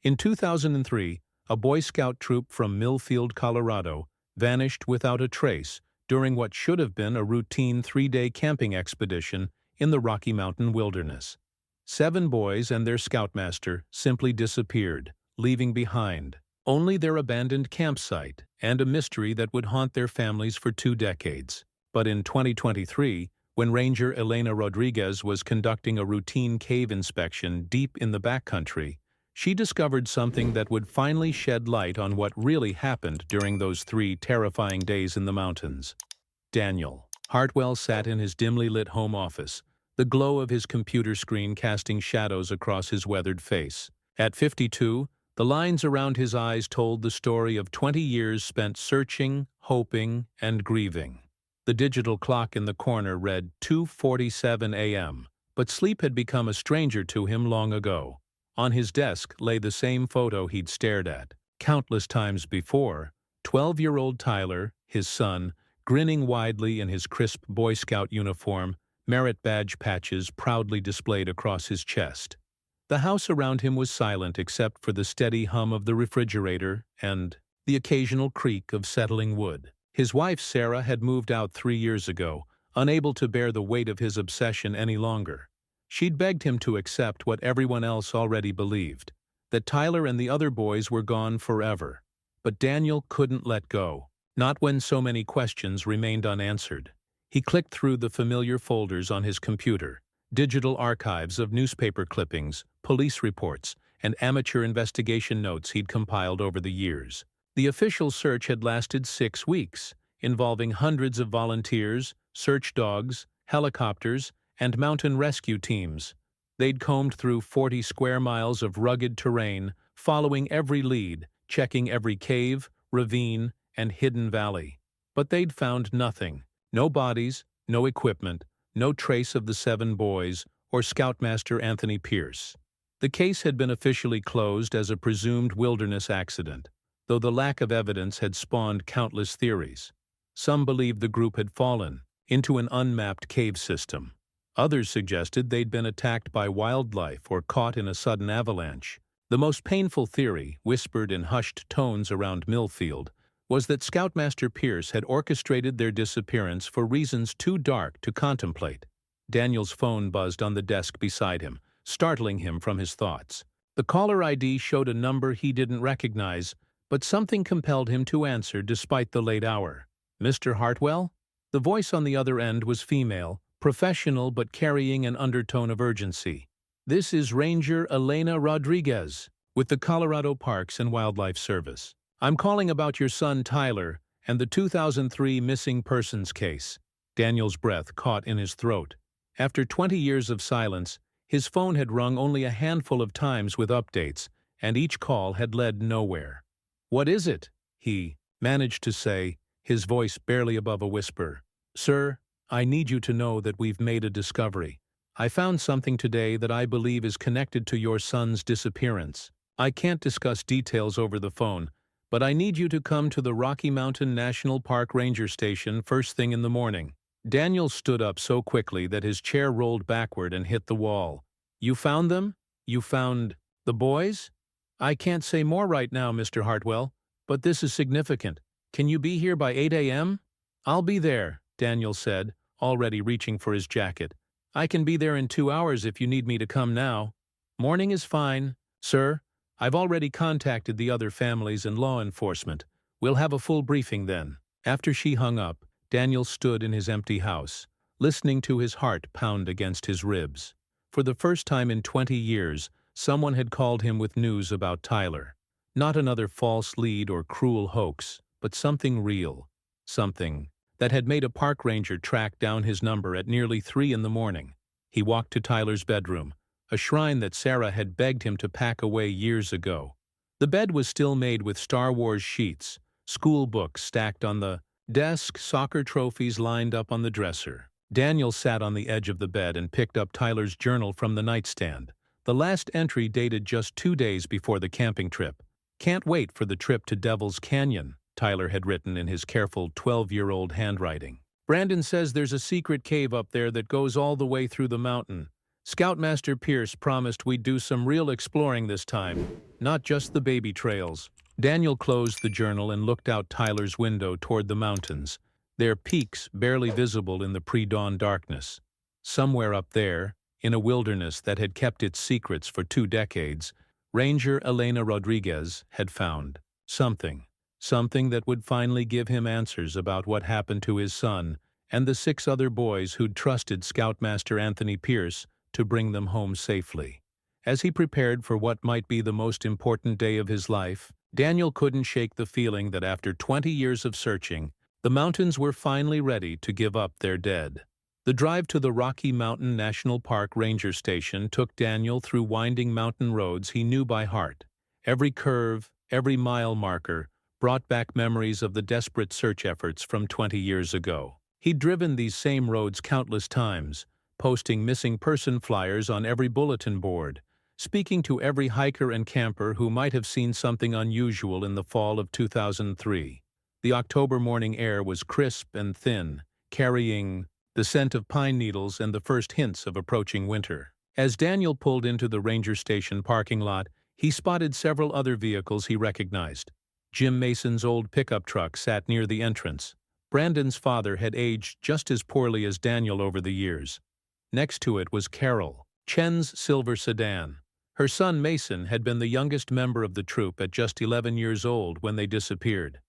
In 2003, a Boy Scout troop from Millfield, Colorado, vanished without a trace during what should have been a routine 3-day camping expedition in the Rocky Mountain wilderness. 7 boys and their Scoutmaster simply disappeared, leaving behind only their abandoned campsite and a mystery that would haunt their families for 2 decades. But in 2023, when Ranger Elena Rodriguez was conducting a routine cave inspection deep in the backcountry, she discovered something that would finally shed light on what really happened during those 3 terrifying days in the mountains. Daniel Hartwell sat in his dimly lit home office, the glow of his computer screen casting shadows across his weathered face. At 52, the lines around his eyes told the story of 20 years spent searching, hoping, and grieving. The digital clock in the corner read 2:47 a.m., but sleep had become a stranger to him long ago. On his desk lay the same photo he'd stared at countless times before, 12-year-old Tyler, his son, grinning widely in his crisp Boy Scout uniform, merit badge patches proudly displayed across his chest. The house around him was silent except for the steady hum of the refrigerator and the occasional creak of settling wood. His wife Sarah had moved out 3 years ago, unable to bear the weight of his obsession any longer. She'd begged him to accept what everyone else already believed, that Tyler and the other boys were gone forever. But Daniel couldn't let go, not when so many questions remained unanswered. He clicked through the familiar folders on his computer, digital archives of newspaper clippings, police reports, and amateur investigation notes he'd compiled over the years. The official search had lasted 6 weeks, involving hundreds of volunteers, search dogs, helicopters, and mountain rescue teams. They'd combed through 40 square miles of rugged terrain, following every lead, checking every cave, ravine, and hidden valley. But they'd found nothing. No bodies, no equipment, no trace of the 7 boys or Scoutmaster Anthony Pierce. The case had been officially closed as a presumed wilderness accident, though the lack of evidence had spawned countless theories. Some believed the group had fallen into an unmapped cave system. Others suggested they'd been attacked by wildlife or caught in a sudden avalanche. The most painful theory, whispered in hushed tones around Millfield, was that Scoutmaster Pierce had orchestrated their disappearance for reasons too dark to contemplate. Daniel's phone buzzed on the desk beside him, startling him from his thoughts. The caller ID showed a number he didn't recognize, but something compelled him to answer despite the late hour. "Mr. Hartwell?" The voice on the other end was female, professional but carrying an undertone of urgency. "This is Ranger Elena Rodriguez, with the Colorado Parks and Wildlife Service. I'm calling about your son Tyler and the 2003 missing persons case." Daniel's breath caught in his throat. After 20 years of silence, his phone had rung only a handful of times with updates, and each call had led nowhere. "What is it?" he managed to say, his voice barely above a whisper. "Sir, I need you to know that we've made a discovery. I found something today that I believe is connected to your son's disappearance. I can't discuss details over the phone, but I need you to come to the Rocky Mountain National Park Ranger Station first thing in the morning." Daniel stood up so quickly that his chair rolled backward and hit the wall. "You found them? You found the boys?" "I can't say more right now, Mr. Hartwell, but this is significant. Can you be here by 8 a.m.? "I'll be there," Daniel said, already reaching for his jacket. "I can be there in 2 hours if you need me to come now." "Morning is fine, sir. I've already contacted the other families and law enforcement. We'll have a full briefing then." After she hung up, Daniel stood in his empty house, listening to his heart pound against his ribs. For the first time in 20 years, someone had called him with news about Tyler. Not another false lead or cruel hoax, but something real. Something that had made a park ranger track down his number at nearly 3 in the morning. He walked to Tyler's bedroom, a shrine that Sarah had begged him to pack away years ago. The bed was still made with Star Wars sheets, school books stacked on the desk, soccer trophies lined up on the dresser. Daniel sat on the edge of the bed and picked up Tyler's journal from the nightstand. The last entry dated just 2 days before the camping trip. "Can't wait for the trip to Devil's Canyon," Tyler had written in his careful 12-year-old handwriting. "Brandon says there's a secret cave up there that goes all the way through the mountain. Scoutmaster Pierce promised we'd do some real exploring this time, not just the baby trails. Daniel closed the journal and looked out Tyler's window toward the mountains, their peaks barely visible in the pre-dawn darkness. Somewhere up there, in a wilderness that had kept its secrets for 2 decades, Ranger Elena Rodriguez had found something. Something that would finally give him answers about what happened to his son and the 6 other boys who'd trusted Scoutmaster Anthony Pierce to bring them home safely. As he prepared for what might be the most important day of his life, Daniel couldn't shake the feeling that after 20 years of searching, the mountains were finally ready to give up their dead. The drive to the Rocky Mountain National Park Ranger Station took Daniel through winding mountain roads he knew by heart. Every curve, every mile marker, brought back memories of the desperate search efforts from 20 years ago. He'd driven these same roads countless times, posting missing person flyers on every bulletin board, speaking to every hiker and camper who might have seen something unusual in the fall of 2003. The October morning air was crisp and thin, carrying the scent of pine needles and the first hints of approaching winter. As Daniel pulled into the ranger station parking lot, he spotted several other vehicles he recognized. Jim Mason's old pickup truck sat near the entrance. Brandon's father had aged just as poorly as Daniel over the years. Next to it was Carol, Chen's silver sedan. Her son Mason had been the youngest member of the troop at just 11 years old when they disappeared.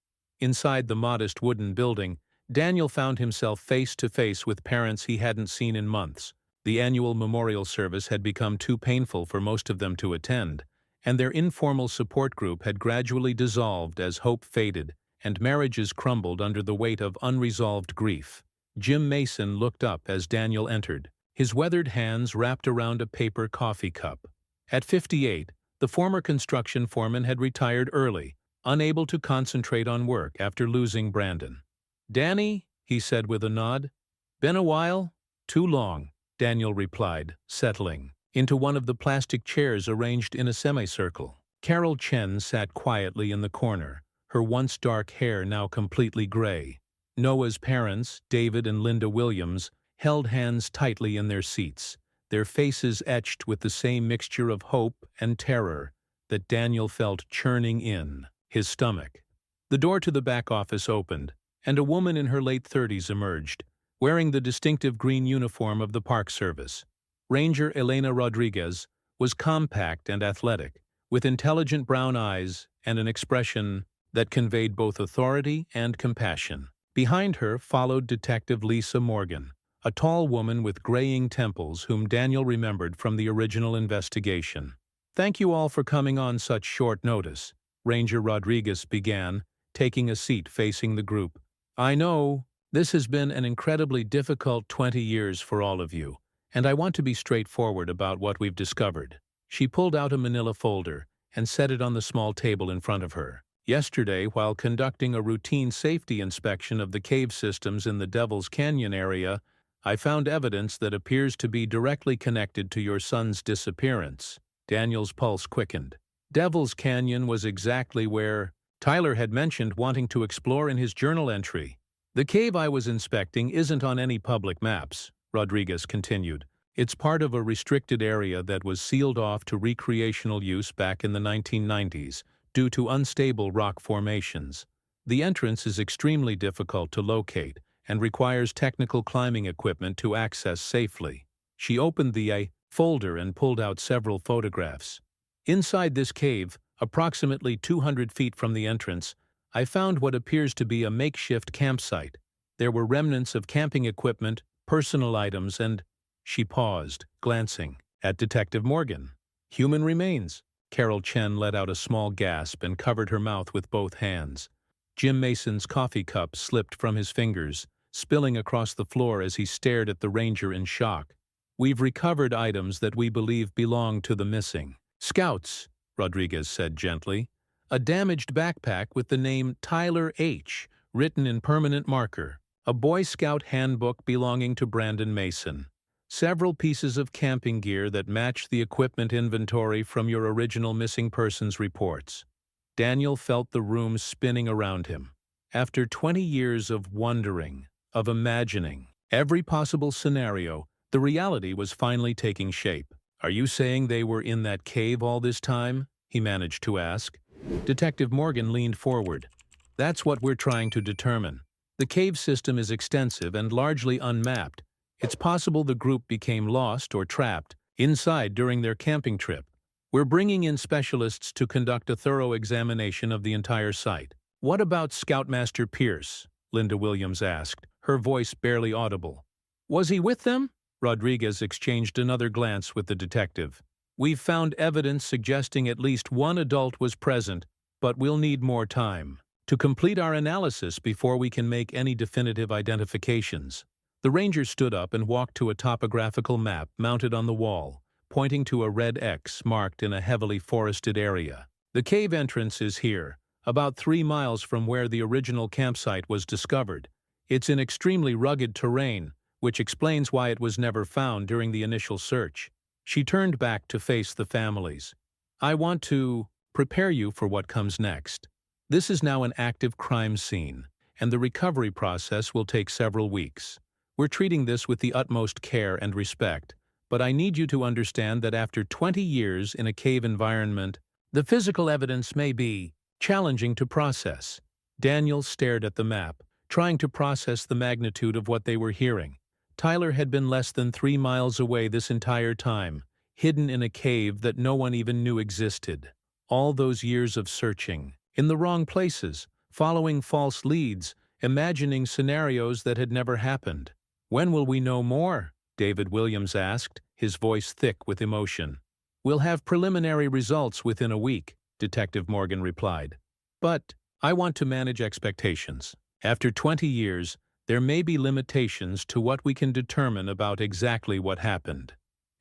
Inside the modest wooden building, Daniel found himself face to face with parents he hadn't seen in months. The annual memorial service had become too painful for most of them to attend, and their informal support group had gradually dissolved as hope faded and marriages crumbled under the weight of unresolved grief. Jim Mason looked up as Daniel entered, his weathered hands wrapped around a paper coffee cup. At 58, the former construction foreman had retired early, unable to concentrate on work after losing Brandon. "Danny," he said with a nod. "Been a while?" "Too long," Daniel replied, settling into one of the plastic chairs arranged in a semicircle. Carol Chen sat quietly in the corner, her once dark hair now completely gray. Noah's parents, David and Linda Williams, held hands tightly in their seats, their faces etched with the same mixture of hope and terror that Daniel felt churning in his stomach. The door to the back office opened, and a woman in her late 30s emerged, wearing the distinctive green uniform of the Park Service. Ranger Elena Rodriguez was compact and athletic, with intelligent brown eyes and an expression that conveyed both authority and compassion. Behind her followed Detective Lisa Morgan, a tall woman with graying temples whom Daniel remembered from the original investigation. "Thank you all for coming on such short notice," Ranger Rodriguez began, taking a seat facing the group. "I know this has been an incredibly difficult 20 years for all of you, and I want to be straightforward about what we've discovered." She pulled out a manila folder and set it on the small table in front of her. "Yesterday, while conducting a routine safety inspection of the cave systems in the Devil's Canyon area, I found evidence that appears to be directly connected to your son's disappearance." Daniel's pulse quickened. Devil's Canyon was exactly where Tyler had mentioned wanting to explore in his journal entry. "The cave I was inspecting isn't on any public maps," Rodriguez continued. "It's part of a restricted area that was sealed off to recreational use back in the 1990s due to unstable rock formations. The entrance is extremely difficult to locate and requires technical climbing equipment to access safely." She opened the folder and pulled out several photographs. "Inside this cave, approximately 200 feet from the entrance, I found what appears to be a makeshift campsite. There were remnants of camping equipment, personal items, and—" She paused, glancing at Detective Morgan. "Human remains." Carol Chen let out a small gasp and covered her mouth with both hands. Jim Mason's coffee cup slipped from his fingers, spilling across the floor as he stared at the ranger in shock. "We've recovered items that we believe belong to the missing Scouts," Rodriguez said gently. "A damaged backpack with the name Tyler H. written in permanent marker. A Boy Scout handbook belonging to Brandon Mason. Several pieces of camping gear that match the equipment inventory from your original missing persons reports." Daniel felt the room spinning around him. After 20 years of wondering, of imagining every possible scenario, The reality was finally taking shape. "Are you saying they were in that cave all this time?" he managed to ask. Detective Morgan leaned forward. "That's what we're trying to determine. The cave system is extensive and largely unmapped. It's possible the group became lost or trapped inside during their camping trip. We're bringing in specialists to conduct a thorough examination of the entire site." "What about Scoutmaster Pierce?" Linda Williams asked, her voice barely audible. "Was he with them?" Rodriguez exchanged another glance with the detective. "We've found evidence suggesting at least one adult was present, but we'll need more time to complete our analysis before we can make any definitive identifications." The ranger stood up and walked to a topographical map mounted on the wall, pointing to a red X marked in a heavily forested area. "The cave entrance is here, about 3 miles from where the original campsite was discovered. It's in extremely rugged terrain, which explains why it was never found during the initial search." She turned back to face the families. "I want to prepare you for what comes next. This is now an active crime scene, and the recovery process will take several weeks. We're treating this with the utmost care and respect, but I need you to understand that after 20 years in a cave environment, the physical evidence may be challenging to process." Daniel stared at the map, trying to process the magnitude of what they were hearing. Tyler had been less than 3 miles away this entire time, hidden in a cave that no one even knew existed. All those years of searching, in the wrong places, following false leads, imagining scenarios that had never happened. "When will we know more?" David Williams asked, his voice thick with emotion. "We'll have preliminary results within a week," Detective Morgan replied. "But I want to manage expectations. After 20 years, there may be limitations to what we can determine about exactly what happened."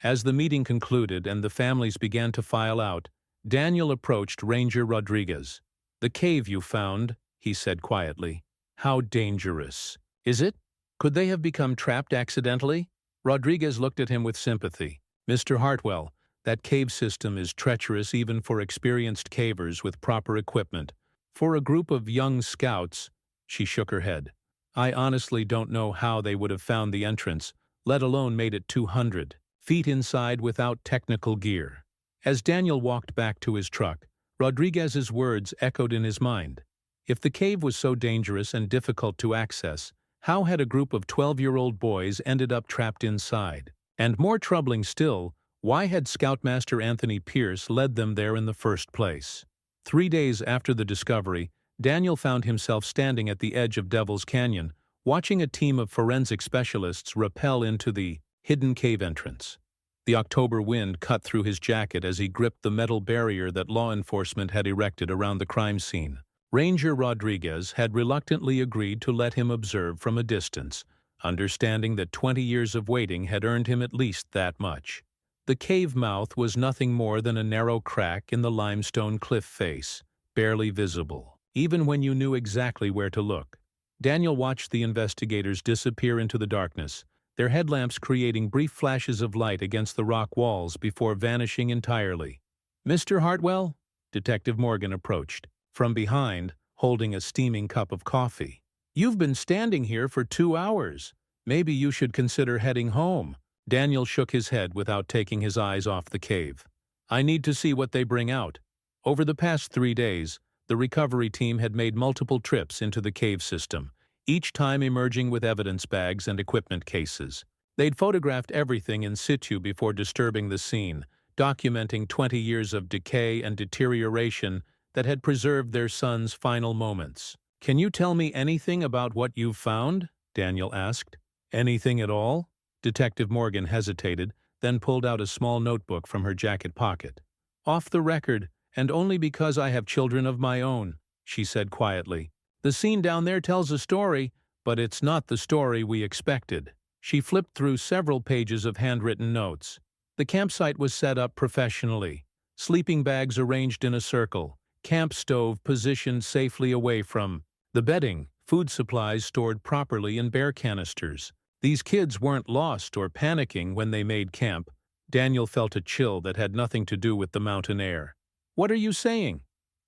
As the meeting concluded and the families began to file out, Daniel approached Ranger Rodriguez. "The cave you found," he said quietly. "How dangerous is it? Could they have become trapped accidentally?" Rodriguez looked at him with sympathy. "Mr. Hartwell, that cave system is treacherous even for experienced cavers with proper equipment. For a group of young scouts," she shook her head, "I honestly don't know how they would have found the entrance, let alone made it 200 feet inside without technical gear." As Daniel walked back to his truck, Rodriguez's words echoed in his mind. If the cave was so dangerous and difficult to access, how had a group of 12-year-old boys ended up trapped inside? And more troubling still, why had Scoutmaster Anthony Pierce led them there in the first place? 3 days after the discovery, Daniel found himself standing at the edge of Devil's Canyon, watching a team of forensic specialists rappel into the hidden cave entrance. The October wind cut through his jacket as he gripped the metal barrier that law enforcement had erected around the crime scene. Ranger Rodriguez had reluctantly agreed to let him observe from a distance, understanding that 20 years of waiting had earned him at least that much. The cave mouth was nothing more than a narrow crack in the limestone cliff face, barely visible, even when you knew exactly where to look. Daniel watched the investigators disappear into the darkness, their headlamps creating brief flashes of light against the rock walls before vanishing entirely. "Mr. Hartwell?" Detective Morgan approached, from behind, holding a steaming cup of coffee. "You've been standing here for 2 hours. Maybe you should consider heading home." Daniel shook his head without taking his eyes off the cave. "I need to see what they bring out." Over the past 3 days, the recovery team had made multiple trips into the cave system, each time emerging with evidence bags and equipment cases. They'd photographed everything in situ before disturbing the scene, documenting 20 years of decay and deterioration that had preserved their son's final moments. "Can you tell me anything about what you've found?" Daniel asked. "Anything at all?" Detective Morgan hesitated, then pulled out a small notebook from her jacket pocket. "Off the record, and only because I have children of my own," she said quietly. "The scene down there tells a story, but it's not the story we expected." She flipped through several pages of handwritten notes. The campsite was set up professionally. Sleeping bags arranged in a circle, camp stove positioned safely away from the bedding, food supplies stored properly in bear canisters. These kids weren't lost or panicking when they made camp. Daniel felt a chill that had nothing to do with the mountain air. "What are you saying?"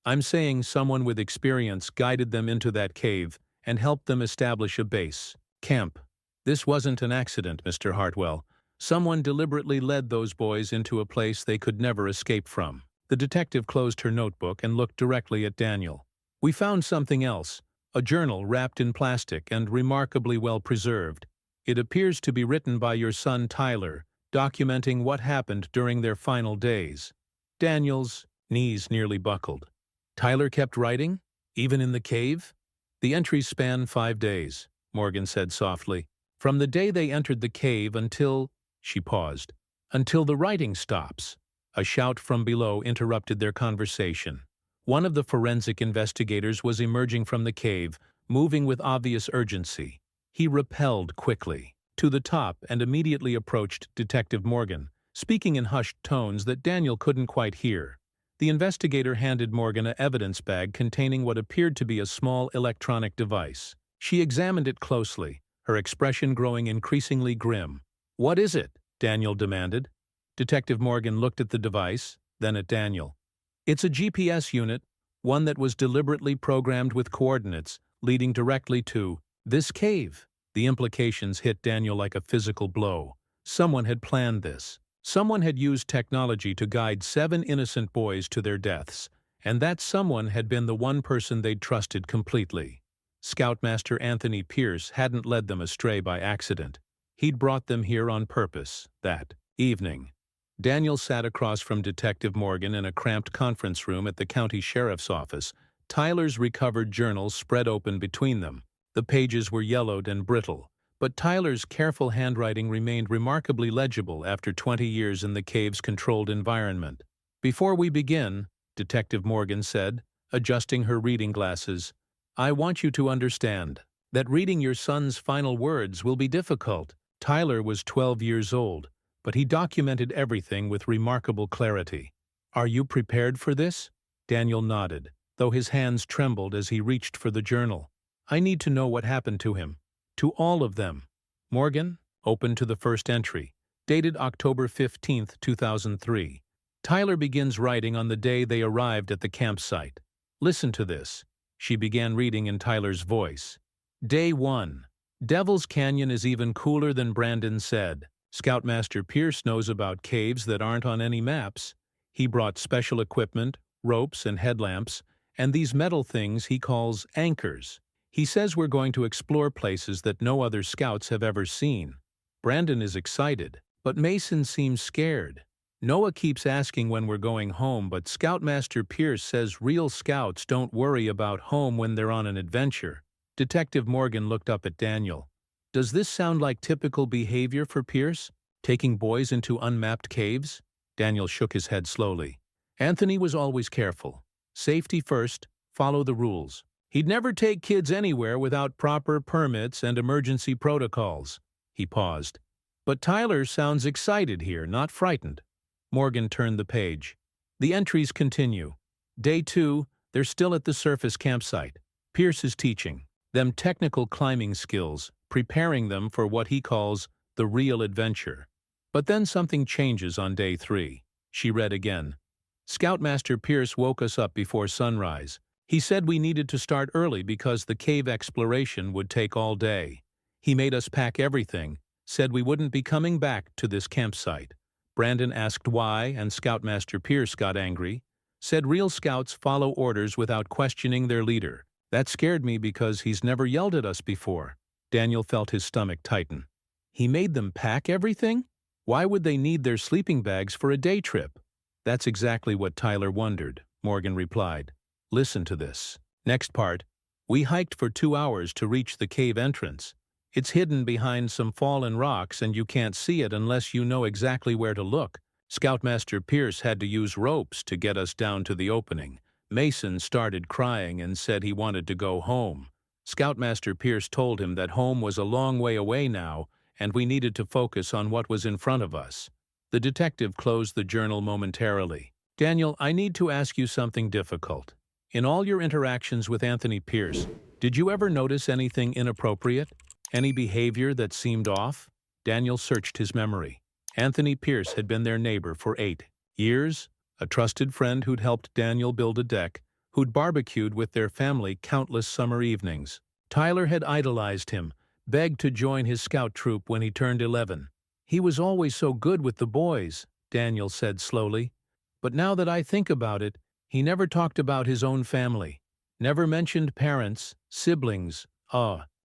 "I'm saying someone with experience guided them into that cave and helped them establish a base, camp. This wasn't an accident, Mr. Hartwell. Someone deliberately led those boys into a place they could never escape from. The detective closed her notebook and looked directly at Daniel. We found something else, a journal wrapped in plastic and remarkably well preserved. It appears to be written by your son Tyler, documenting what happened during their final days. Daniel's knees nearly buckled. Tyler kept writing? Even in the cave? The entries span 5 days, Morgan said softly. From the day they entered the cave until... She paused. Until the writing stops. A shout from below interrupted their conversation. One of the forensic investigators was emerging from the cave, moving with obvious urgency. He rappelled quickly to the top and immediately approached Detective Morgan, speaking in hushed tones that Daniel couldn't quite hear. The investigator handed Morgan an evidence bag containing what appeared to be a small electronic device. She examined it closely, her expression growing increasingly grim. "What is it?" Daniel demanded. Detective Morgan looked at the device, then at Daniel. "It's a GPS unit, one that was deliberately programmed with coordinates, leading directly to this cave." The implications hit Daniel like a physical blow. Someone had planned this. Someone had used technology to guide 7 innocent boys to their deaths, and that someone had been the one person they'd trusted completely. Scoutmaster Anthony Pierce hadn't led them astray by accident. He'd brought them here on purpose, that evening. Daniel sat across from Detective Morgan in a cramped conference room at the county sheriff's office, Tyler's recovered journals spread open between them. The pages were yellowed and brittle, but Tyler's careful handwriting remained remarkably legible after 20 years in the cave's controlled environment. "Before we begin," Detective Morgan said, adjusting her reading glasses, "I want you to understand that reading your son's final words will be difficult." Tyler was 12 years old, but he documented everything with remarkable clarity. "Are you prepared for this?" Daniel nodded, though his hands trembled as he reached for the journal. "I need to know what happened to him. To all of them." Morgan opened to the first entry, dated October 15, 2003. Tyler begins writing on the day they arrived at the campsite. "Listen to this." She began reading in Tyler's voice. "Day 1. Devil's Canyon is even cooler than Brandon said. Scoutmaster Pierce knows about caves that aren't on any maps. He brought special equipment, ropes and headlamps, and these metal things he calls anchors. He says we're going to explore places that no other scouts have ever seen. Brandon is excited, but Mason seems scared. Noah keeps asking when we're going home, but Scoutmaster Pierce says real scouts don't worry about home when they're on an adventure." Detective Morgan looked up at Daniel. "Does this sound like typical behavior for Pierce? Taking boys into unmapped caves?" Daniel shook his head slowly. "Anthony was always careful. Safety first, follow the rules. He'd never take kids anywhere without proper permits and emergency protocols." He paused. "But Tyler sounds excited here, not frightened." Morgan turned the page. The entries continue. Day 2, they're still at the surface campsite. Pierce is teaching them technical climbing skills, preparing them for what he calls the real adventure. But then something changes on day 3. She read again. "Scoutmaster Pierce woke us up before sunrise. He said we needed to start early because the cave exploration would take all day. He made us pack everything, said we wouldn't be coming back to this campsite. Brandon asked why, and Scoutmaster Pierce got angry. Said real scouts follow orders without questioning their leader. That scared me because he's never yelled at us before." Daniel felt his stomach tighten. "He made them pack everything? Why would they need their sleeping bags for a day trip?" "That's exactly what Tyler wondered," Morgan replied. "Listen to this." Next part. "We hiked for 2 hours to reach the cave entrance. It's hidden behind some fallen rocks and you can't see it unless you know exactly where to look. Scoutmaster Pierce had to use ropes to get us down to the opening. Mason started crying and said he wanted to go home. Scoutmaster Pierce told him that home was a long way away now and we needed to focus on what was in front of us." The detective closed the journal momentarily. "Daniel, I need to ask you something difficult. In all your interactions with Anthony Pierce, did you ever notice anything inappropriate? Any behavior that seemed off?" Daniel searched his memory. Anthony Pierce had been their neighbor for 8 years, a trusted friend who'd helped Daniel build a deck, who'd barbecued with their family countless summer evenings. Tyler had idolized him, begged to join his scout troop when he turned 11. "He was always so good with the boys," Daniel said slowly. "But now that I think about it, he never talked about his own family. Never mentioned parents, siblings,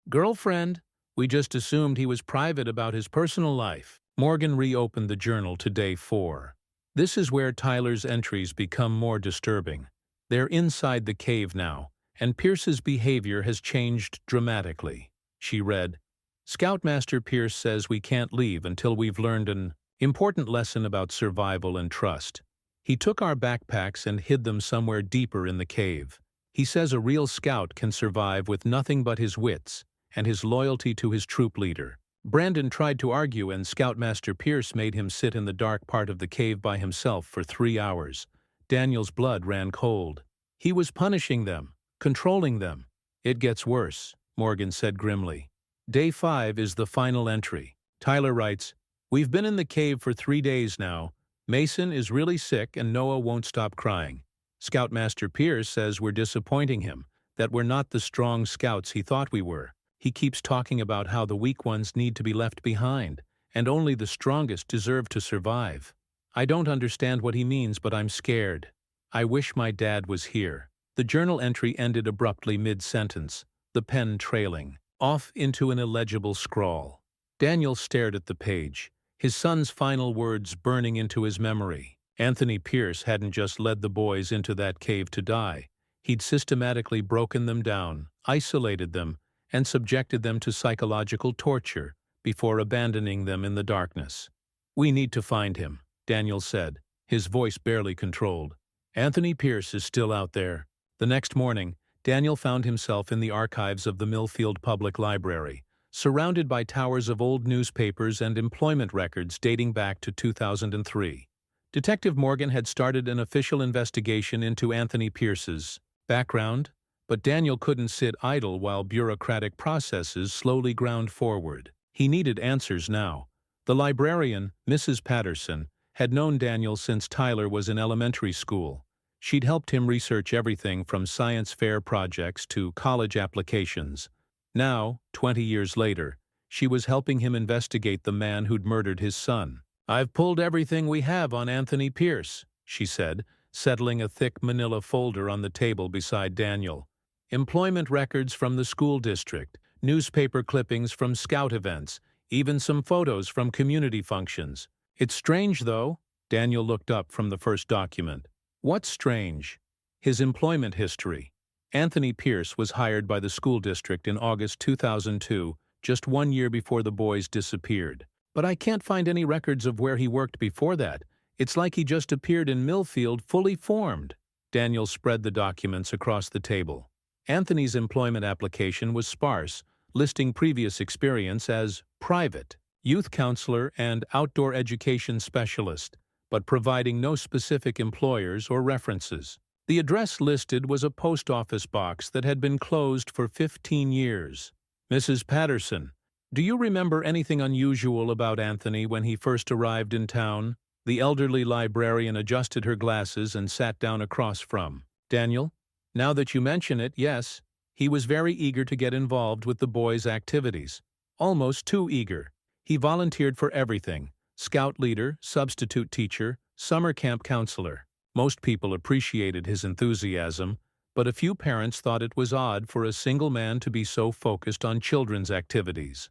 girlfriend. We just assumed he was private about his personal life." Morgan reopened the journal to day 4. This is where Tyler's entries become more disturbing. They're inside the cave now, and Pierce's behavior has changed dramatically. She read, "Scoutmaster Pierce says we can't leave until we've learned an important lesson about survival and trust. He took our backpacks and hid them somewhere deeper in the cave. He says a real scout can survive with nothing but his wits and his loyalty to his troop leader." Brandon tried to argue, and Scoutmaster Pierce made him sit in the dark part of the cave by himself for 3 hours. Daniel's blood ran cold. He was punishing them, controlling them. "It gets worse," Morgan said grimly. Day 5 is the final entry. Tyler writes, "We've been in the cave for 3 days now. Mason is really sick and Noah won't stop crying. Scoutmaster Pierce says we're disappointing him, that we're not the strong scouts he thought we were. He keeps talking about how the weak ones need to be left behind, and only the strongest deserve to survive. I don't understand what he means, but I'm scared. I wish my dad was here." The journal entry ended abruptly mid-sentence, the pen trailing off into an illegible scrawl. Daniel stared at the page, his son's final words burning into his memory. Anthony Pierce hadn't just led the boys into that cave to die. He'd systematically broken them down, isolated them, and subjected them to psychological torture before abandoning them in the darkness. "We need to find him," Daniel said, his voice barely controlled. "Anthony Pierce is still out there." The next morning, Daniel found himself in the archives of the Millfield Public Library, surrounded by towers of old newspapers and employment records dating back to 2003. Detective Morgan had started an official investigation into Anthony Pierce's background, but Daniel couldn't sit idle while bureaucratic processes slowly ground forward. He needed answers now. The librarian, Mrs. Patterson, had known Daniel since Tyler was in elementary school. She'd helped him research everything from science fair projects to college applications. Now, 20 years later, she was helping him investigate the man who'd murdered his son. "I've pulled everything we have on Anthony Pierce," she said, settling a thick manila folder on the table beside Daniel. "Employment records from the school district, newspaper clippings from scout events, even some photos from community functions. It's strange, though." Daniel looked up from the first document. "What's strange?" "His employment history. Anthony Pierce was hired by the school district in August 2002, just 1 year before the boys disappeared. But I can't find any records of where he worked before that. It's like he just appeared in Millfield fully formed." Daniel spread the documents across the table. Anthony's employment application was sparse, listing previous experience as private, youth counselor, and outdoor education specialist, but providing no specific employers or references. The address listed was a post office box that had been closed for 15 years. "Mrs. Patterson, do you remember anything unusual about Anthony when he first arrived in town?" The elderly librarian adjusted her glasses and sat down across from Daniel. "Now that you mention it, yes. He was very eager to get involved with the boys' activities. Almost too eager. He volunteered for everything: scout leader, substitute teacher, summer camp counselor. Most people appreciated his enthusiasm, but a few parents thought it was odd for a single man to be so focused on children's activities."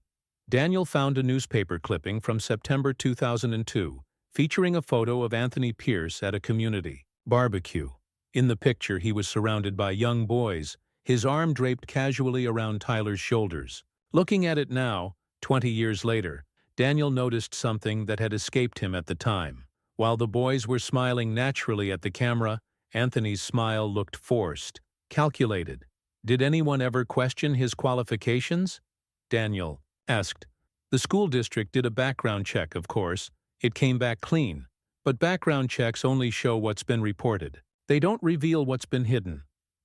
Daniel found a newspaper clipping from September 2002, featuring a photo of Anthony Pierce at a community barbecue. In the picture, he was surrounded by young boys, his arm draped casually around Tyler's shoulders. Looking at it now, 20 years later, Daniel noticed something that had escaped him at the time. While the boys were smiling naturally at the camera, Anthony's smile looked forced, calculated. "Did anyone ever question his qualifications?" Daniel asked. "The school district did a background check, of course. It came back clean. But background checks only show what's been reported. They don't reveal what's been hidden."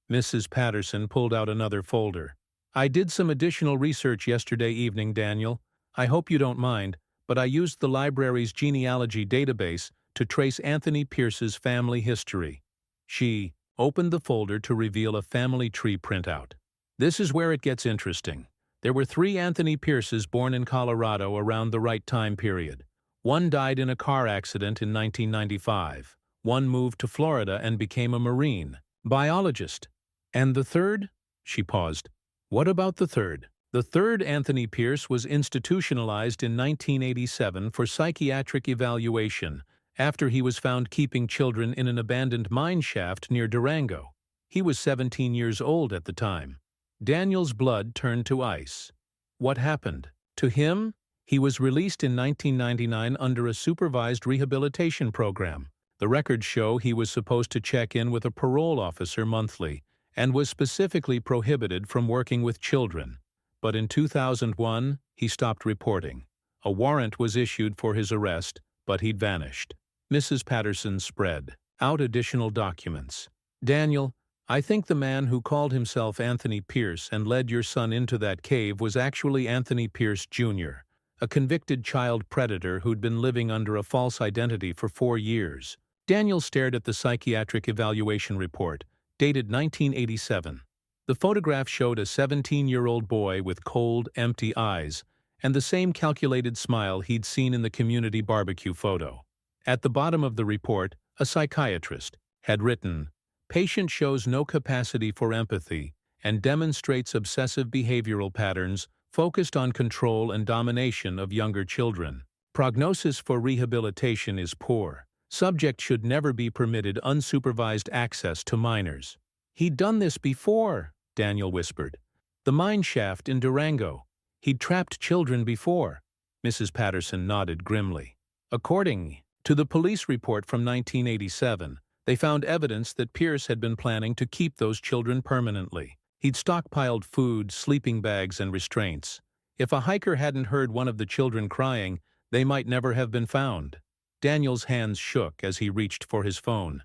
Mrs. Patterson pulled out another folder. "I did some additional research yesterday evening, Daniel. I hope you don't mind, but I used the library's genealogy database to trace Anthony Pierce's family history." She opened the folder to reveal a family tree printout. "This is where it gets interesting. There were 3 Anthony Pierces born in Colorado around the right time period. One died in a car accident in 1995. One moved to Florida and became a Marine biologist. And the third? She paused. What about the third? The third, Anthony Pierce, was institutionalized in 1987 for psychiatric evaluation after he was found keeping children in an abandoned mine shaft near Durango. He was 17 years old at the time. Daniel's blood turned to ice. What happened? To him? He was released in 1999 under a supervised rehabilitation program. The records show he was supposed to check in with a parole officer monthly and was specifically prohibited from working with children. But in 2001, he stopped reporting. A warrant was issued for his arrest, but he'd vanished. Mrs. Patterson spread out additional documents. Daniel, I think the man who called himself Anthony Pierce and led your son into that cave was actually Anthony Pierce, Jr., a convicted child predator who'd been living under a false identity for 4 years. Daniel stared at the psychiatric evaluation report, dated 1987. The photograph showed a 17-year-old boy with cold, empty eyes and the same calculated smile he'd seen in the community barbecue photo. At the bottom of the report, a psychiatrist had written, "Patient shows no capacity for empathy and demonstrates obsessive behavioral patterns focused on control and domination of younger children. Prognosis for rehabilitation is poor. Subject should never be permitted unsupervised access to minors." He'd done this before, Daniel whispered. The mine shaft in Durango. He'd trapped children before. Mrs. Patterson nodded grimly. According to the police report from 1987, they found evidence that Pierce had been planning to keep those children permanently. He'd stockpiled food, sleeping bags, and restraints. If a hiker hadn't heard one of the children crying, they might never have been found. Daniel's hands shook as he reached for his phone.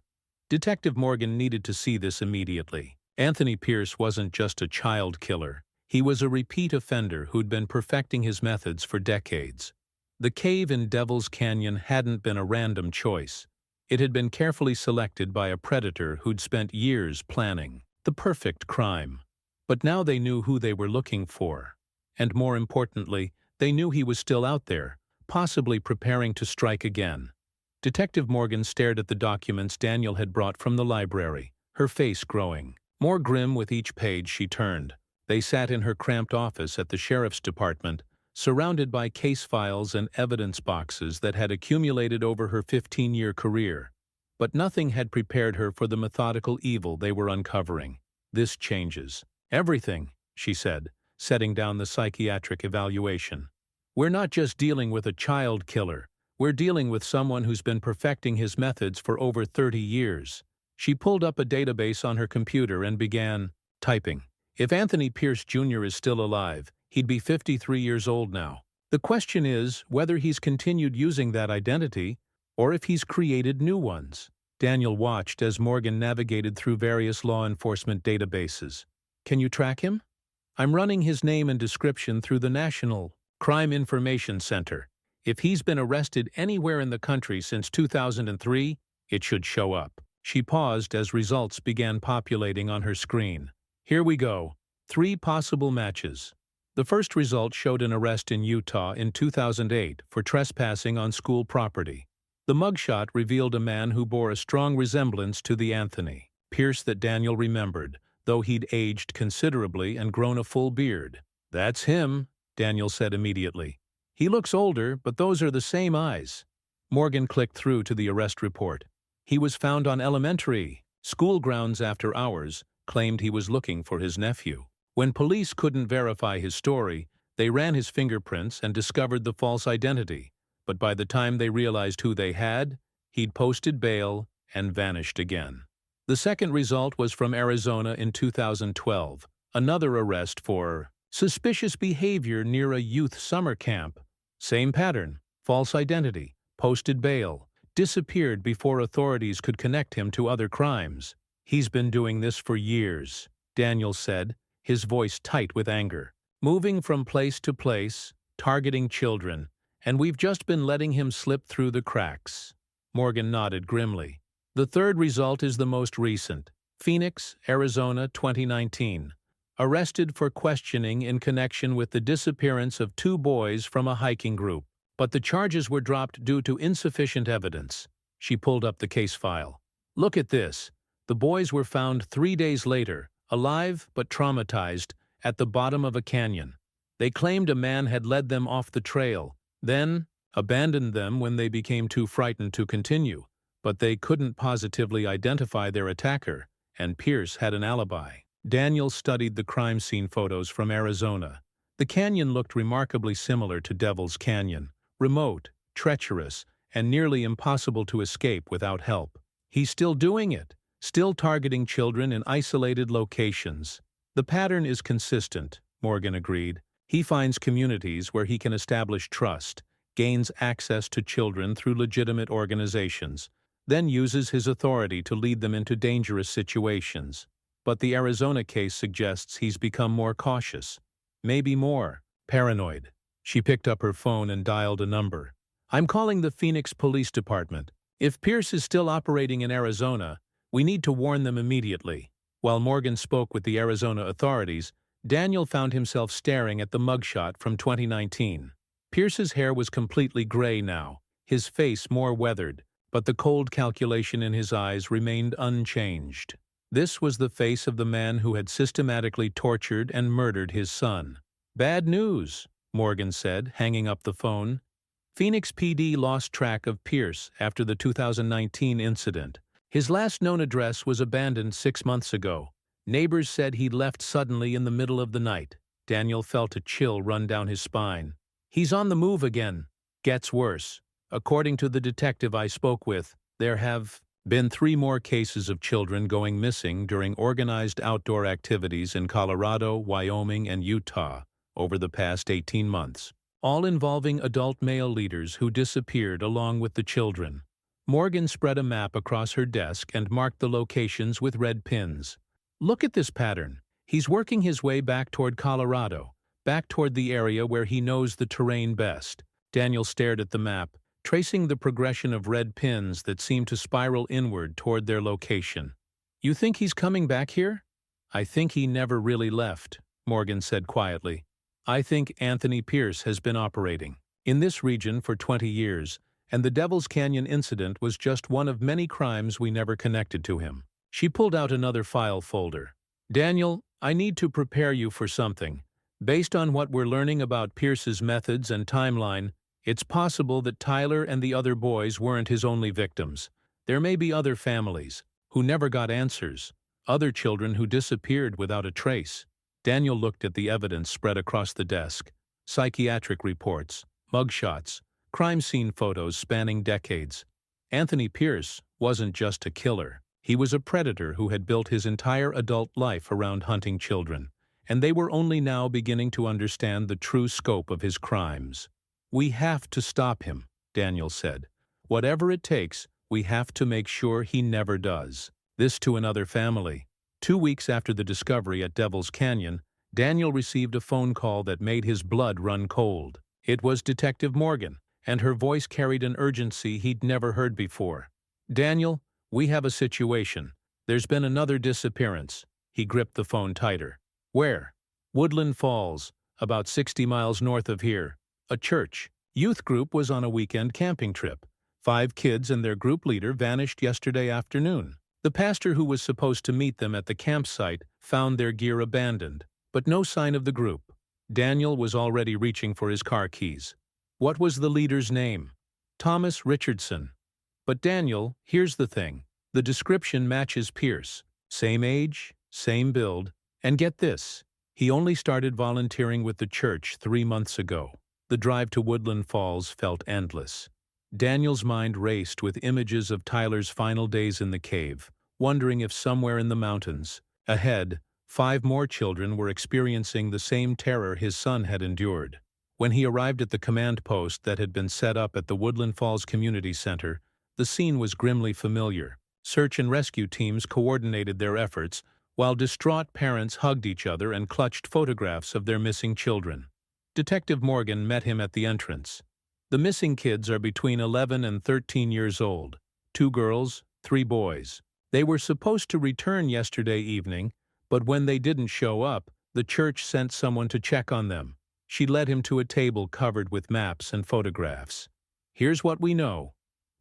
Detective Morgan needed to see this immediately. Anthony Pierce wasn't just a child killer. He was a repeat offender who'd been perfecting his methods for decades. The cave in Devil's Canyon hadn't been a random choice. It had been carefully selected by a predator who'd spent years planning the perfect crime. But now they knew who they were looking for. And more importantly, they knew he was still out there, possibly preparing to strike again. Detective Morgan stared at the documents Daniel had brought from the library, her face growing more grim with each page she turned. They sat in her cramped office at the sheriff's department, surrounded by case files and evidence boxes that had accumulated over her 15-year career. But nothing had prepared her for the methodical evil they were uncovering. "This changes everything," she said, setting down the psychiatric evaluation. "We're not just dealing with a child killer. We're dealing with someone who's been perfecting his methods for over 30 years. She pulled up a database on her computer and began typing. If Anthony Pierce Jr. is still alive, he'd be 53 years old now. The question is whether he's continued using that identity or if he's created new ones." Daniel watched as Morgan navigated through various law enforcement databases. "Can you track him? I'm running his name and description through the National Crime Information Center. If he's been arrested anywhere in the country since 2003, it should show up." She paused as results began populating on her screen. Here we go. 3 possible matches. The first result showed an arrest in Utah in 2008 for trespassing on school property. The mugshot revealed a man who bore a strong resemblance to the Anthony Pierce that Daniel remembered, though he'd aged considerably and grown a full beard. "That's him," Daniel said immediately. "He looks older, but those are the same eyes." Morgan clicked through to the arrest report. "He was found on elementary school grounds after hours, claimed he was looking for his nephew. When police couldn't verify his story, they ran his fingerprints and discovered the false identity. But by the time they realized who they had, he'd posted bail and vanished again." The second result was from Arizona in 2012, another arrest for suspicious behavior near a youth summer camp. Same pattern, false identity, posted bail, disappeared before authorities could connect him to other crimes. "He's been doing this for years," Daniel said, his voice tight with anger. "Moving from place to place, targeting children, and we've just been letting him slip through the cracks." Morgan nodded grimly. The third result is the most recent. Phoenix, Arizona, 2019. Arrested for questioning in connection with the disappearance of 2 boys from a hiking group. but the charges were dropped due to insufficient evidence. She pulled up the case file. Look at this. The boys were found 3 days later, alive but traumatized, at the bottom of a canyon. They claimed a man had led them off the trail, then abandoned them when they became too frightened to continue, but they couldn't positively identify their attacker, and Pierce had an alibi. Daniel studied the crime scene photos from Arizona. The canyon looked remarkably similar to Devil's Canyon, remote, treacherous, and nearly impossible to escape without help. He's still doing it, still targeting children in isolated locations. The pattern is consistent, Morgan agreed. He finds communities where he can establish trust, gains access to children through legitimate organizations, then uses his authority to lead them into dangerous situations. But the Arizona case suggests he's become more cautious. Maybe more paranoid. She picked up her phone and dialed a number. I'm calling the Phoenix Police Department. If Pierce is still operating in Arizona, we need to warn them immediately. While Morgan spoke with the Arizona authorities, Daniel found himself staring at the mugshot from 2019. Pierce's hair was completely gray now, his face more weathered, but the cold calculation in his eyes remained unchanged. This was the face of the man who had systematically tortured and murdered his son. Bad news, Morgan said, hanging up the phone. Phoenix PD lost track of Pierce after the 2019 incident. His last known address was abandoned 6 months ago. Neighbors said he'd left suddenly in the middle of the night. Daniel felt a chill run down his spine. He's on the move again. Gets worse. According to the detective I spoke with, there have been 3 more cases of children going missing during organized outdoor activities in Colorado, Wyoming, and Utah over the past 18 months, all involving adult male leaders who disappeared along with the children. Morgan spread a map across her desk and marked the locations with red pins. Look at this pattern. He's working his way back toward Colorado, back toward the area where he knows the terrain best. Daniel stared at the map, tracing the progression of red pins that seemed to spiral inward toward their location. You think he's coming back here? I think he never really left, Morgan said quietly. I think Anthony Pierce has been operating in this region for 20 years, and the Devil's Canyon incident was just one of many crimes we never connected to him. She pulled out another file folder. Daniel, I need to prepare you for something. Based on what we're learning about Pierce's methods and timeline, it's possible that Tyler and the other boys weren't his only victims. There may be other families who never got answers, other children who disappeared without a trace. Daniel looked at the evidence spread across the desk. Psychiatric reports, mugshots, crime scene photos spanning decades. Anthony Pierce wasn't just a killer. He was a predator who had built his entire adult life around hunting children, and they were only now beginning to understand the true scope of his crimes. We have to stop him, Daniel said. Whatever it takes, we have to make sure he never does. This to another family. 2 weeks after the discovery at Devil's Canyon, Daniel received a phone call that made his blood run cold. It was Detective Morgan, and her voice carried an urgency he'd never heard before. Daniel, we have a situation. There's been another disappearance. He gripped the phone tighter. Where? Woodland Falls, about 60 miles north of here. A church. Youth group was on a weekend camping trip. 5 kids and their group leader vanished yesterday afternoon. The pastor who was supposed to meet them at the campsite found their gear abandoned, but no sign of the group. Daniel was already reaching for his car keys. What was the leader's name? Thomas Richardson. But Daniel, here's the thing. The description matches Pierce. Same age, same build, and get this. He only started volunteering with the church 3 months ago. The drive to Woodland Falls felt endless. Daniel's mind raced with images of Tyler's final days in the cave, wondering if somewhere in the mountains, ahead, 5 more children were experiencing the same terror his son had endured. When he arrived at the command post that had been set up at the Woodland Falls Community Center, the scene was grimly familiar. Search and rescue teams coordinated their efforts, while distraught parents hugged each other and clutched photographs of their missing children. Detective Morgan met him at the entrance. The missing kids are between 11 and 13 years old. 2 girls, 3 boys. They were supposed to return yesterday evening, but when they didn't show up, the church sent someone to check on them. She led him to a table covered with maps and photographs. Here's what we know.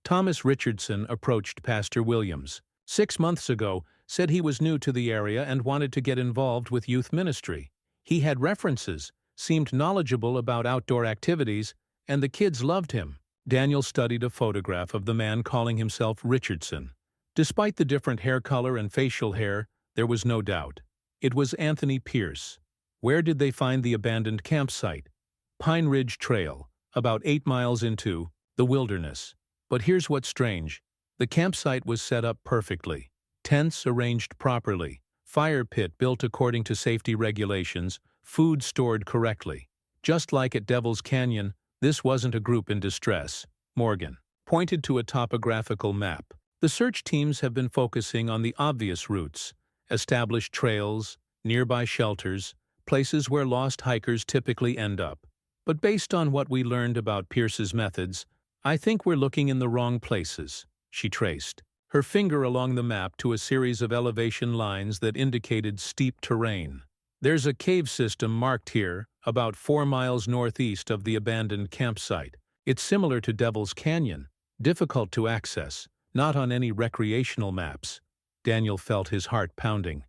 Thomas Richardson approached Pastor Williams 6 months ago, said he was new to the area and wanted to get involved with youth ministry. He had references, seemed knowledgeable about outdoor activities, and the kids loved him. Daniel studied a photograph of the man calling himself Richardson. Despite the different hair color and facial hair, there was no doubt. It was Anthony Pierce. Where did they find the abandoned campsite? Pine Ridge Trail, about 8 miles into the wilderness. But here's what's strange. The campsite was set up perfectly. Tents arranged properly, fire pit built according to safety regulations, food stored correctly. Just like at Devil's Canyon, this wasn't a group in distress. Morgan pointed to a topographical map. The search teams have been focusing on the obvious routes, established trails, nearby shelters, places where lost hikers typically end up. But based on what we learned about Pierce's methods, I think we're looking in the wrong places, she traced, her finger along the map to a series of elevation lines that indicated steep terrain. There's a cave system marked here, about 4 miles northeast of the abandoned campsite. It's similar to Devil's Canyon, difficult to access, not on any recreational maps. Daniel felt his heart pounding.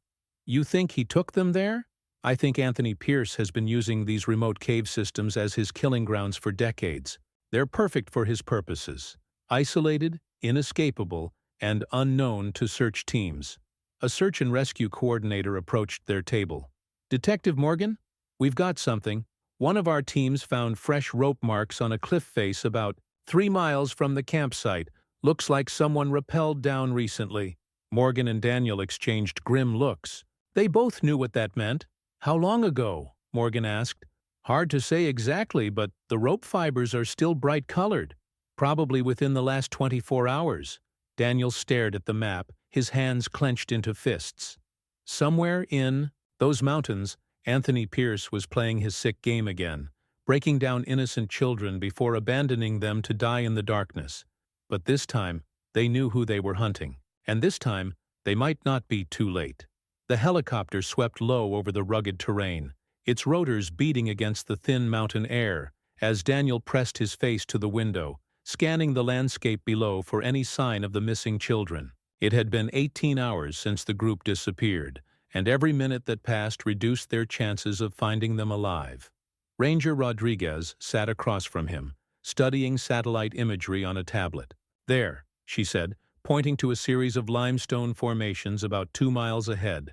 You think he took them there? I think Anthony Pierce has been using these remote cave systems as his killing grounds for decades. They're perfect for his purposes. Isolated, inescapable, and unknown to search teams. A search and rescue coordinator approached their table. Detective Morgan, we've got something. One of our teams found fresh rope marks on a cliff face about 3 miles from the campsite. Looks like someone rappelled down recently. Morgan and Daniel exchanged grim looks. They both knew what that meant. How long ago? Morgan asked. Hard to say exactly, but the rope fibers are still bright-colored. Probably within the last 24 hours. Daniel stared at the map, his hands clenched into fists. Somewhere in those mountains, Anthony Pierce was playing his sick game again, breaking down innocent children before abandoning them to die in the darkness. But this time, they knew who they were hunting. And this time, they might not be too late. The helicopter swept low over the rugged terrain, its rotors beating against the thin mountain air, as Daniel pressed his face to the window, scanning the landscape below for any sign of the missing children. It had been 18 hours since the group disappeared, and every minute that passed reduced their chances of finding them alive. Ranger Rodriguez sat across from him, studying satellite imagery on a tablet. There, she said, pointing to a series of limestone formations about 2 miles ahead.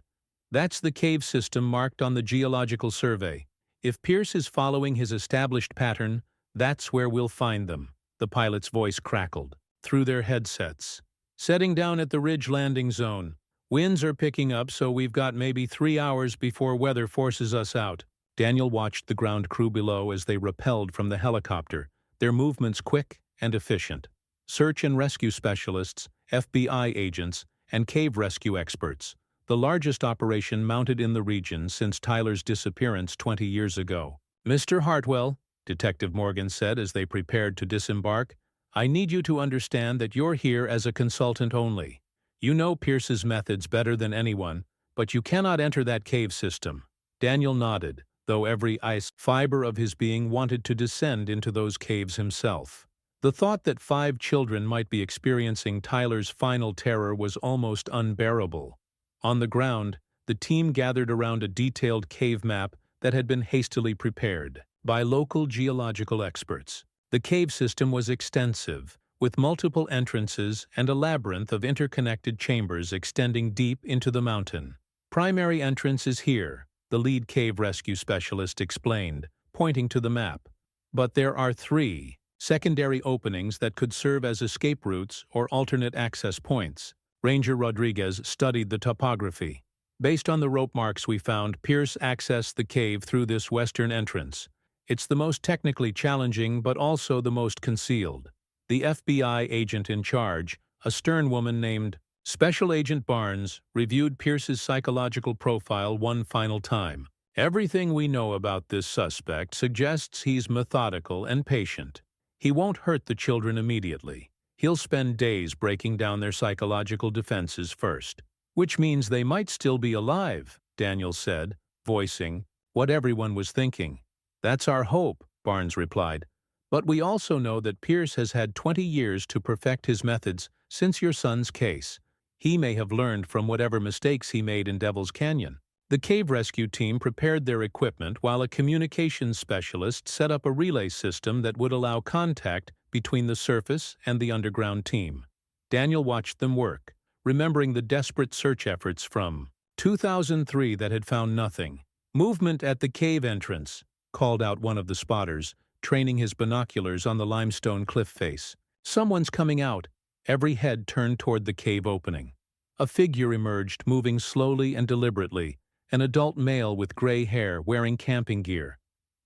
That's the cave system marked on the geological survey. If Pierce is following his established pattern, that's where we'll find them. The pilot's voice crackled through their headsets. Setting down at the ridge landing zone. Winds are picking up, so we've got maybe 3 hours before weather forces us out. Daniel watched the ground crew below as they rappelled from the helicopter, their movements quick and efficient. Search and rescue specialists, FBI agents, and cave rescue experts, the largest operation mounted in the region since Tyler's disappearance 20 years ago. Mr. Hartwell, Detective Morgan said as they prepared to disembark, I need you to understand that you're here as a consultant only. You know Pierce's methods better than anyone, but you cannot enter that cave system. Daniel nodded, though every ice fiber of his being wanted to descend into those caves himself. The thought that 5 children might be experiencing Tyler's final terror was almost unbearable. On the ground, the team gathered around a detailed cave map that had been hastily prepared by local geological experts. The cave system was extensive, with multiple entrances and a labyrinth of interconnected chambers extending deep into the mountain. Primary entrance is here, the lead cave rescue specialist explained, pointing to the map. But there are 3 secondary openings that could serve as escape routes or alternate access points. Ranger Rodriguez studied the topography. Based on the rope marks we found, Pierce accessed the cave through this western entrance. It's the most technically challenging but also the most concealed. The FBI agent in charge, a stern woman named Special Agent Barnes, reviewed Pierce's psychological profile one final time. Everything we know about this suspect suggests he's methodical and patient. He won't hurt the children immediately. He'll spend days breaking down their psychological defenses first. Which means they might still be alive, Daniel said, voicing what everyone was thinking. "That's our hope," Barnes replied. "But we also know that Pierce has had 20 years to perfect his methods since your son's case. He may have learned from whatever mistakes he made in Devil's Canyon." The cave rescue team prepared their equipment while a communications specialist set up a relay system that would allow contact between the surface and the underground team. Daniel watched them work, remembering the desperate search efforts from 2003 that had found nothing. "Movement at the cave entrance," called out one of the spotters, training his binoculars on the limestone cliff face. "Someone's coming out." Every head turned toward the cave opening. A figure emerged, moving slowly and deliberately, an adult male with gray hair wearing camping gear.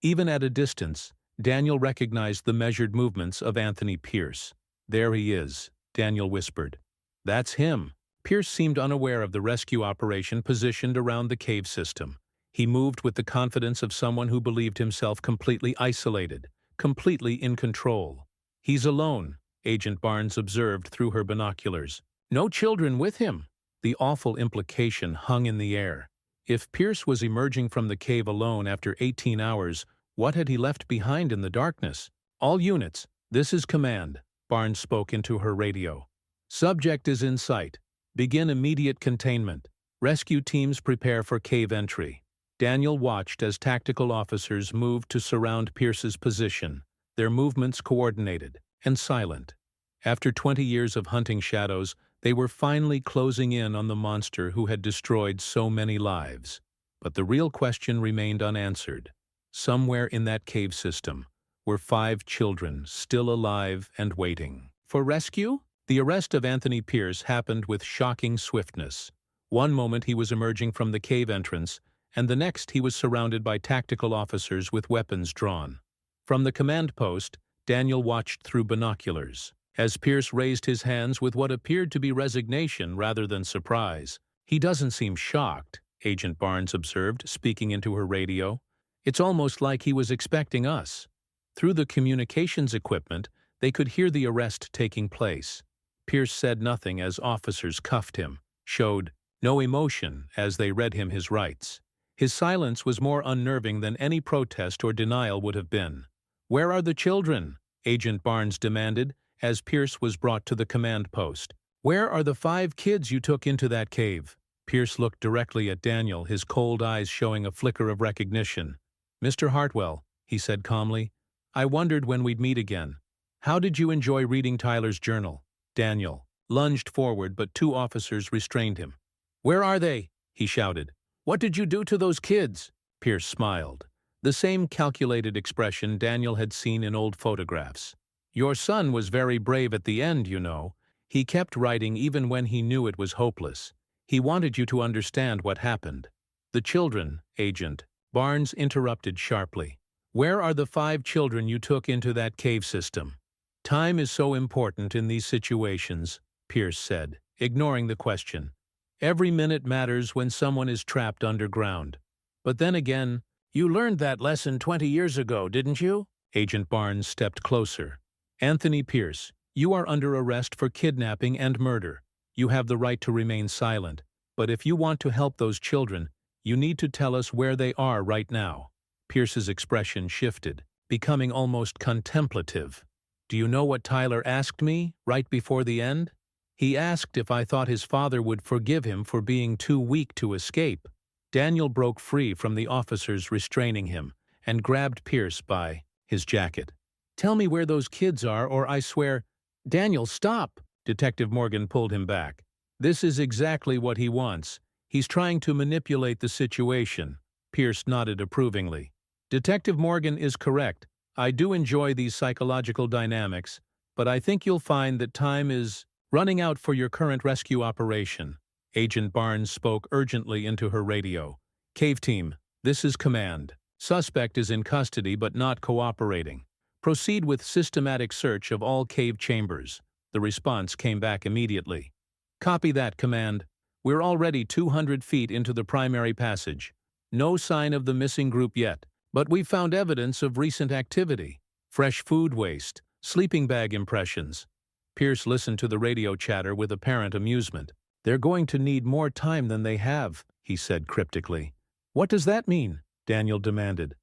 Even at a distance, Daniel recognized the measured movements of Anthony Pierce. "There he is," Daniel whispered. "That's him." Pierce seemed unaware of the rescue operation positioned around the cave system. He moved with the confidence of someone who believed himself completely isolated, completely in control. "He's alone," Agent Barnes observed through her binoculars. "No children with him." The awful implication hung in the air. If Pierce was emerging from the cave alone after 18 hours, what had he left behind in the darkness? "All units, this is command," Barnes spoke into her radio. "Subject is in sight. Begin immediate containment. Rescue teams prepare for cave entry." Daniel watched as tactical officers moved to surround Pierce's position, their movements coordinated and silent. After 20 years of hunting shadows, they were finally closing in on the monster who had destroyed so many lives. But the real question remained unanswered. Somewhere in that cave system were 5 children still alive and waiting. For rescue? The arrest of Anthony Pierce happened with shocking swiftness. One moment he was emerging from the cave entrance, and the next he was surrounded by tactical officers with weapons drawn. From the command post, Daniel watched through binoculars. As Pierce raised his hands with what appeared to be resignation rather than surprise. "He doesn't seem shocked," Agent Barnes observed, speaking into her radio. "It's almost like he was expecting us." Through the communications equipment, they could hear the arrest taking place. Pierce said nothing as officers cuffed him, showed no emotion as they read him his rights. His silence was more unnerving than any protest or denial would have been. "Where are the children?" Agent Barnes demanded, as Pierce was brought to the command post. "Where are the 5 kids you took into that cave?" Pierce looked directly at Daniel, his cold eyes showing a flicker of recognition. "Mr. Hartwell," he said calmly, "I wondered when we'd meet again. How did you enjoy reading Tyler's journal?" Daniel lunged forward, but 2 officers restrained him. "Where are they?" he shouted. "What did you do to those kids?" Pierce smiled, the same calculated expression Daniel had seen in old photographs. "Your son was very brave at the end, you know. He kept writing even when he knew it was hopeless. He wanted you to understand what happened." "The children, Agent," Barnes interrupted sharply. "Where are the 5 children you took into that cave system?" "Time is so important in these situations," Pierce said, ignoring the question. "Every minute matters when someone is trapped underground. But then again, you learned that lesson 20 years ago, didn't you?" Agent Barnes stepped closer. "Anthony Pierce, you are under arrest for kidnapping and murder. You have the right to remain silent, but if you want to help those children, you need to tell us where they are right now." Pierce's expression shifted, becoming almost contemplative. "Do you know what Tyler asked me right before the end? He asked if I thought his father would forgive him for being too weak to escape." Daniel broke free from the officers restraining him and grabbed Pierce by his jacket. "Tell me where those kids are, or I swear—" "Daniel, stop!" Detective Morgan pulled him back. "This is exactly what he wants. He's trying to manipulate the situation." Pierce nodded approvingly. "Detective Morgan is correct. I do enjoy these psychological dynamics, but I think you'll find that time is running out for your current rescue operation." Agent Barnes spoke urgently into her radio. "Cave team, this is command. Suspect is in custody but not cooperating. Proceed with systematic search of all cave chambers." The response came back immediately. "Copy that, command. We're already 200 feet into the primary passage. No sign of the missing group yet, but we've found evidence of recent activity. Fresh food waste, sleeping bag impressions." Pierce listened to the radio chatter with apparent amusement. "They're going to need more time than they have," he said cryptically. "What does that mean?" Daniel demanded.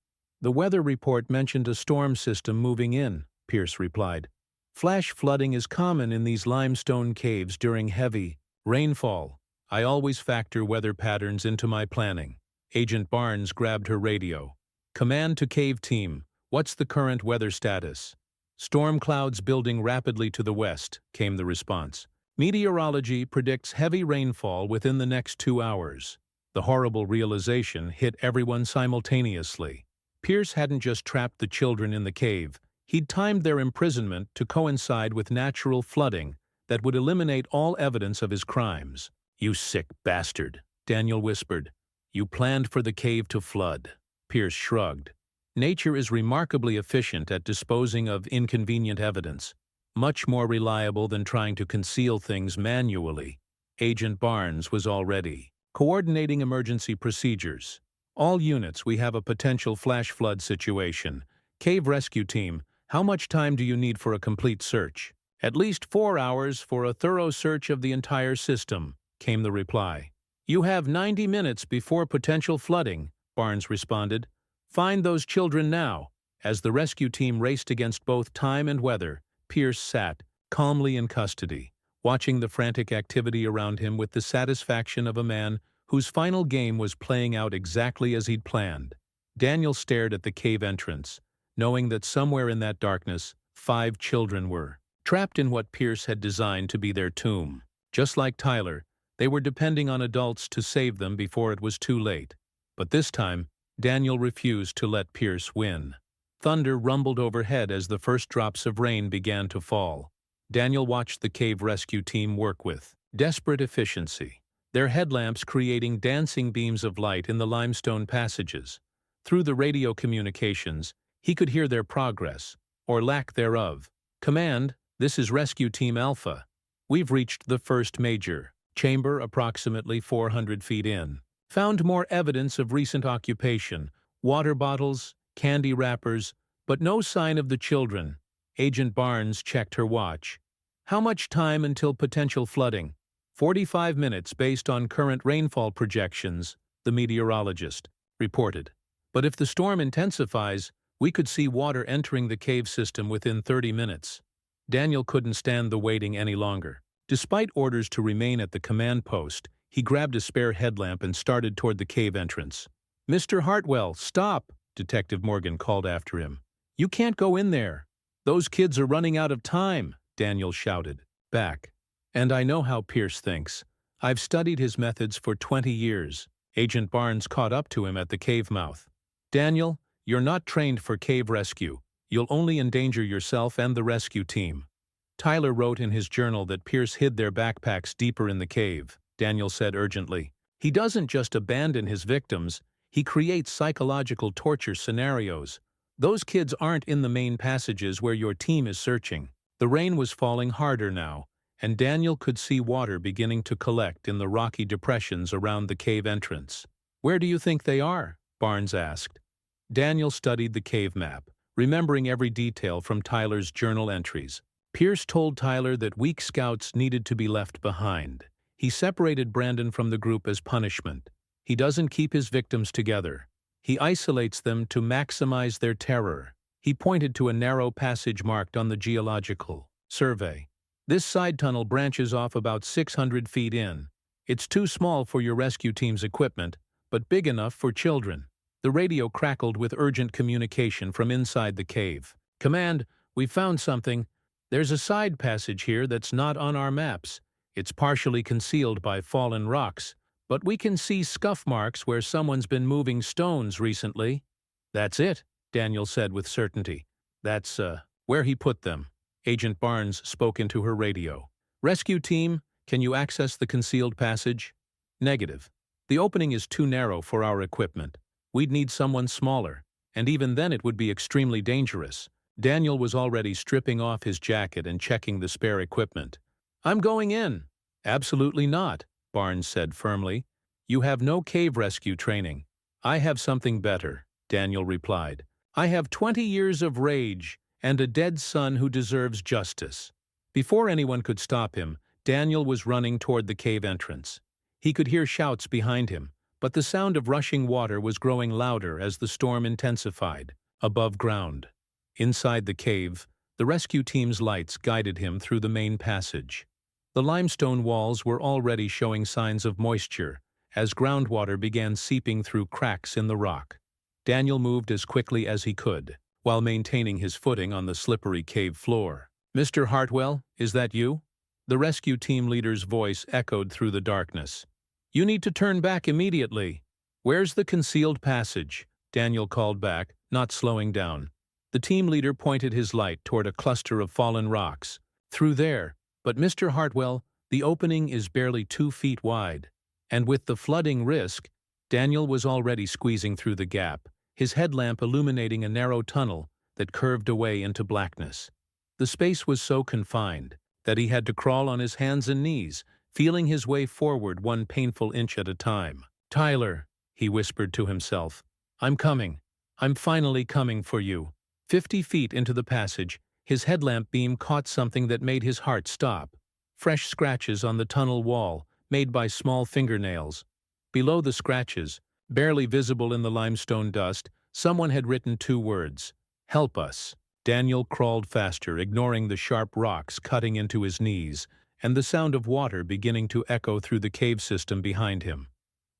The weather report mentioned a storm system moving in, Pierce replied. Flash flooding is common in these limestone caves during heavy rainfall. I always factor weather patterns into my planning. Agent Barnes grabbed her radio. Command to cave team, what's the current weather status? Storm clouds building rapidly to the west, came the response. Meteorology predicts heavy rainfall within the next 2 hours. The horrible realization hit everyone simultaneously. Pierce hadn't just trapped the children in the cave, he'd timed their imprisonment to coincide with natural flooding that would eliminate all evidence of his crimes. You sick bastard, Daniel whispered. You planned for the cave to flood. Pierce shrugged. Nature is remarkably efficient at disposing of inconvenient evidence, much more reliable than trying to conceal things manually. Agent Barnes was already coordinating emergency procedures. All units, we have a potential flash flood situation. Cave rescue team, how much time do you need for a complete search? At least 4 hours for a thorough search of the entire system, came the reply. You have 90 minutes before potential flooding, Barnes responded. Find those children now. As the rescue team raced against both time and weather, Pierce sat, calmly in custody, watching the frantic activity around him with the satisfaction of a man whose final game was playing out exactly as he'd planned. Daniel stared at the cave entrance, knowing that somewhere in that darkness, 5 children were trapped in what Pierce had designed to be their tomb. Just like Tyler, they were depending on adults to save them before it was too late. But this time, Daniel refused to let Pierce win. Thunder rumbled overhead as the first drops of rain began to fall. Daniel watched the cave rescue team work with desperate efficiency, their headlamps creating dancing beams of light in the limestone passages. Through the radio communications, he could hear their progress, or lack thereof. Command, this is Rescue Team Alpha. We've reached the first major chamber approximately 400 feet in. Found more evidence of recent occupation, water bottles, candy wrappers, but no sign of the children. Agent Barnes checked her watch. How much time until potential flooding? 45 minutes based on current rainfall projections, the meteorologist reported. But if the storm intensifies, we could see water entering the cave system within 30 minutes. Daniel couldn't stand the waiting any longer. Despite orders to remain at the command post, he grabbed a spare headlamp and started toward the cave entrance. Mr. Hartwell, stop, Detective Morgan called after him. You can't go in there. Those kids are running out of time, Daniel shouted back. And I know how Pierce thinks. I've studied his methods for 20 years. Agent Barnes caught up to him at the cave mouth. Daniel, you're not trained for cave rescue. You'll only endanger yourself and the rescue team. Tyler wrote in his journal that Pierce hid their backpacks deeper in the cave, Daniel said urgently. He doesn't just abandon his victims, he creates psychological torture scenarios. Those kids aren't in the main passages where your team is searching. The rain was falling harder now, and Daniel could see water beginning to collect in the rocky depressions around the cave entrance. Where do you think they are? Barnes asked. Daniel studied the cave map, remembering every detail from Tyler's journal entries. Pierce told Tyler that weak scouts needed to be left behind. He separated Brandon from the group as punishment. He doesn't keep his victims together. He isolates them to maximize their terror. He pointed to a narrow passage marked on the geological survey. This side tunnel branches off about 600 feet in. It's too small for your rescue team's equipment, but big enough for children. The radio crackled with urgent communication from inside the cave. Command, we found something. There's a side passage here that's not on our maps. It's partially concealed by fallen rocks, but we can see scuff marks where someone's been moving stones recently. That's it, Daniel said with certainty. That's, where he put them. Agent Barnes spoke into her radio. Rescue team, can you access the concealed passage? Negative. The opening is too narrow for our equipment. We'd need someone smaller, and even then it would be extremely dangerous. Daniel was already stripping off his jacket and checking the spare equipment. I'm going in. Absolutely not, Barnes said firmly. You have no cave rescue training. I have something better, Daniel replied. I have 20 years of rage and a dead son who deserves justice. Before anyone could stop him, Daniel was running toward the cave entrance. He could hear shouts behind him, But the sound of rushing water was growing louder as the storm intensified. Above ground, inside the cave, the rescue team's lights guided him through the main passage. The limestone walls were already showing signs of moisture as groundwater began seeping through cracks in the rock. Daniel moved as quickly as he could, while maintaining his footing on the slippery cave floor. "Mr. Hartwell, is that you?" The rescue team leader's voice echoed through the darkness. "You need to turn back immediately." "Where's the concealed passage?" Daniel called back, not slowing down. The team leader pointed his light toward a cluster of fallen rocks. "Through there. But Mr. Hartwell, the opening is barely 2 feet wide." And with the flooding risk, Daniel was already squeezing through the gap, his headlamp illuminating a narrow tunnel that curved away into blackness. The space was so confined that he had to crawl on his hands and knees, feeling his way forward 1 painful inch at a time. "Tyler," he whispered to himself, "I'm coming. I'm finally coming for you." 50 feet into the passage, his headlamp beam caught something that made his heart stop. Fresh scratches on the tunnel wall, made by small fingernails. Below the scratches, barely visible in the limestone dust, someone had written 2 words, "Help us." Daniel crawled faster, ignoring the sharp rocks cutting into his knees, and the sound of water beginning to echo through the cave system behind him.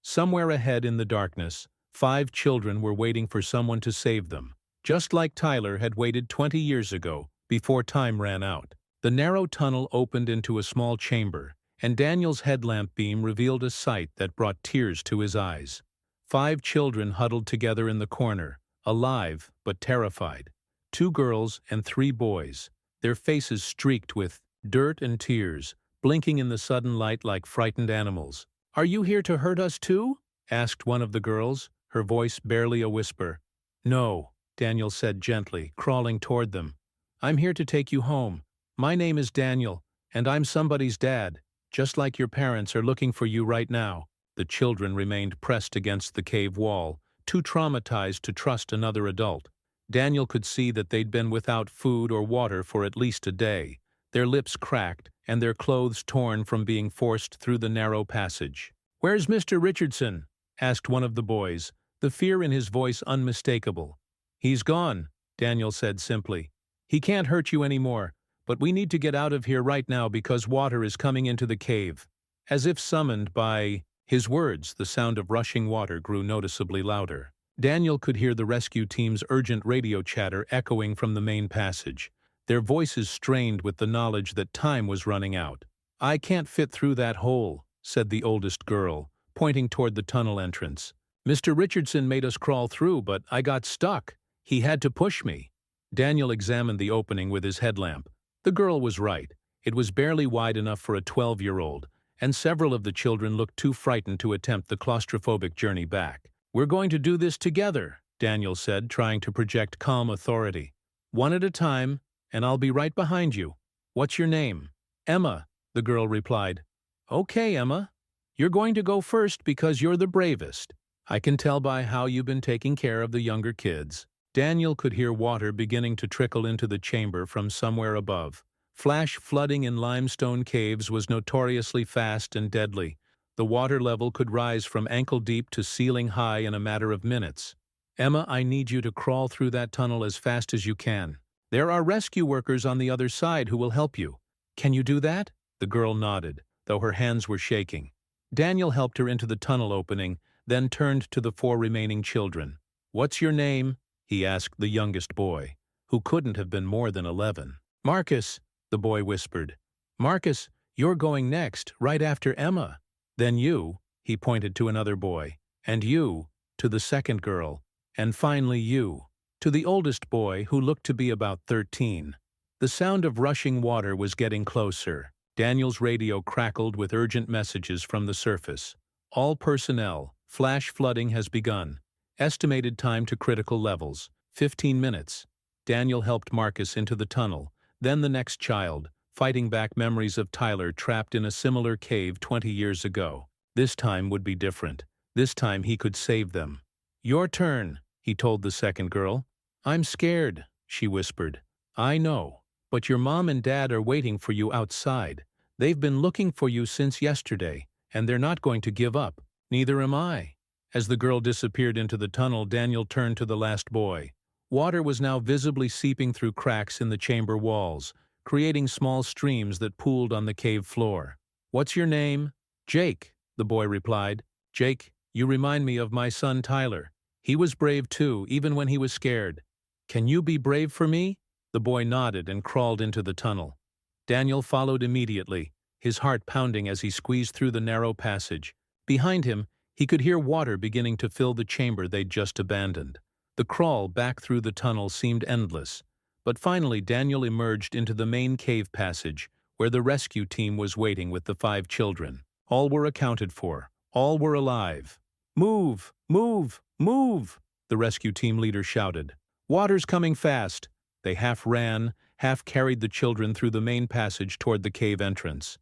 Somewhere ahead in the darkness, 5 children were waiting for someone to save them, just like Tyler had waited 20 years ago, before time ran out. The narrow tunnel opened into a small chamber, and Daniel's headlamp beam revealed a sight that brought tears to his eyes. 5 children huddled together in the corner, alive but terrified. 2 girls and 3 boys, their faces streaked with dirt and tears, blinking in the sudden light like frightened animals. "Are you here to hurt us too?" asked one of the girls, her voice barely a whisper. "No," Daniel said gently, crawling toward them. "I'm here to take you home. My name is Daniel, and I'm somebody's dad, just like your parents are looking for you right now." The children remained pressed against the cave wall, too traumatized to trust another adult. Daniel could see that they'd been without food or water for at least a day, their lips cracked and their clothes torn from being forced through the narrow passage. "Where's Mr. Richardson?" asked one of the boys, the fear in his voice unmistakable. "He's gone," Daniel said simply. "He can't hurt you anymore, but we need to get out of here right now because water is coming into the cave." As if summoned by his words, the sound of rushing water grew noticeably louder. Daniel could hear the rescue team's urgent radio chatter echoing from the main passage, their voices strained with the knowledge that time was running out. "I can't fit through that hole," said the oldest girl, pointing toward the tunnel entrance. "Mr. Richardson made us crawl through, but I got stuck. He had to push me." Daniel examined the opening with his headlamp. The girl was right. It was barely wide enough for a 12-year-old, and several of the children looked too frightened to attempt the claustrophobic journey back. "We're going to do this together," Daniel said, trying to project calm authority. "One at a time, and I'll be right behind you. What's your name?" "Emma," the girl replied. "Okay, Emma. You're going to go first because you're the bravest. I can tell by how you've been taking care of the younger kids." Daniel could hear water beginning to trickle into the chamber from somewhere above. Flash flooding in limestone caves was notoriously fast and deadly. The water level could rise from ankle-deep to ceiling-high in a matter of minutes. "Emma, I need you to crawl through that tunnel as fast as you can. There are rescue workers on the other side who will help you. Can you do that?" The girl nodded, though her hands were shaking. Daniel helped her into the tunnel opening, then turned to the 4 remaining children. "What's your name?" he asked the youngest boy, who couldn't have been more than 11. "Marcus," the boy whispered. "Marcus, you're going next, right after Emma. Then you," he pointed to another boy, "and you," to the second girl, and finally you, to the oldest boy who looked to be about 13. The sound of rushing water was getting closer. Daniel's radio crackled with urgent messages from the surface. "All personnel, flash flooding has begun. Estimated time to critical levels, 15 minutes. Daniel helped Marcus into the tunnel, then the next child, fighting back memories of Tyler trapped in a similar cave 20 years ago. This time would be different. This time he could save them. "Your turn," he told the second girl. "I'm scared," she whispered. "I know, but your mom and dad are waiting for you outside. They've been looking for you since yesterday, and they're not going to give up. Neither am I." As the girl disappeared into the tunnel, Daniel turned to the last boy. Water was now visibly seeping through cracks in the chamber walls, creating small streams that pooled on the cave floor. "What's your name?" "Jake," the boy replied. "Jake, you remind me of my son Tyler. He was brave too, even when he was scared. Can you be brave for me?" The boy nodded and crawled into the tunnel. Daniel followed immediately, his heart pounding as he squeezed through the narrow passage. Behind him, he could hear water beginning to fill the chamber they'd just abandoned. The crawl back through the tunnel seemed endless, but finally Daniel emerged into the main cave passage, where the rescue team was waiting with the 5 children. All were accounted for. All were alive. "Move! Move! Move!" the rescue team leader shouted. "Water's coming fast!" They half ran, half carried the children through the main passage toward the cave entrance.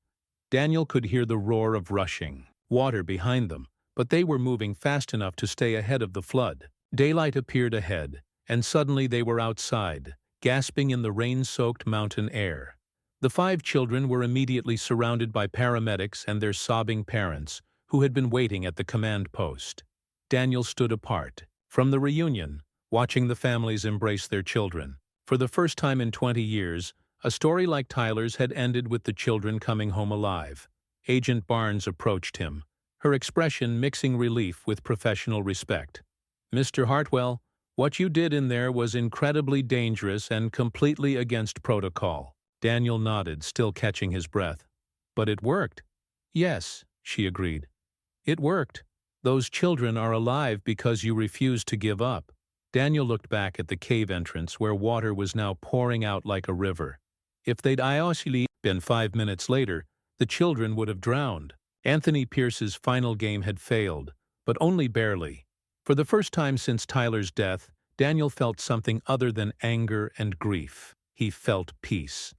Daniel could hear the roar of rushing water behind them, but they were moving fast enough to stay ahead of the flood. Daylight appeared ahead, and suddenly they were outside, gasping in the rain-soaked mountain air. The 5 children were immediately surrounded by paramedics and their sobbing parents, who had been waiting at the command post. Daniel stood apart from the reunion, watching the families embrace their children. For the first time in 20 years, a story like Tyler's had ended with the children coming home alive. Agent Barnes approached him, her expression mixing relief with professional respect. "Mr. Hartwell, what you did in there was incredibly dangerous and completely against protocol." Daniel nodded, still catching his breath. "But it worked." "Yes," she agreed. "It worked. Those children are alive because you refused to give up." Daniel looked back at the cave entrance where water was now pouring out like a river. If they'd actually been 5 minutes later, the children would have drowned. Anthony Pierce's final game had failed, but only barely. For the first time since Tyler's death, Daniel felt something other than anger and grief. He felt peace.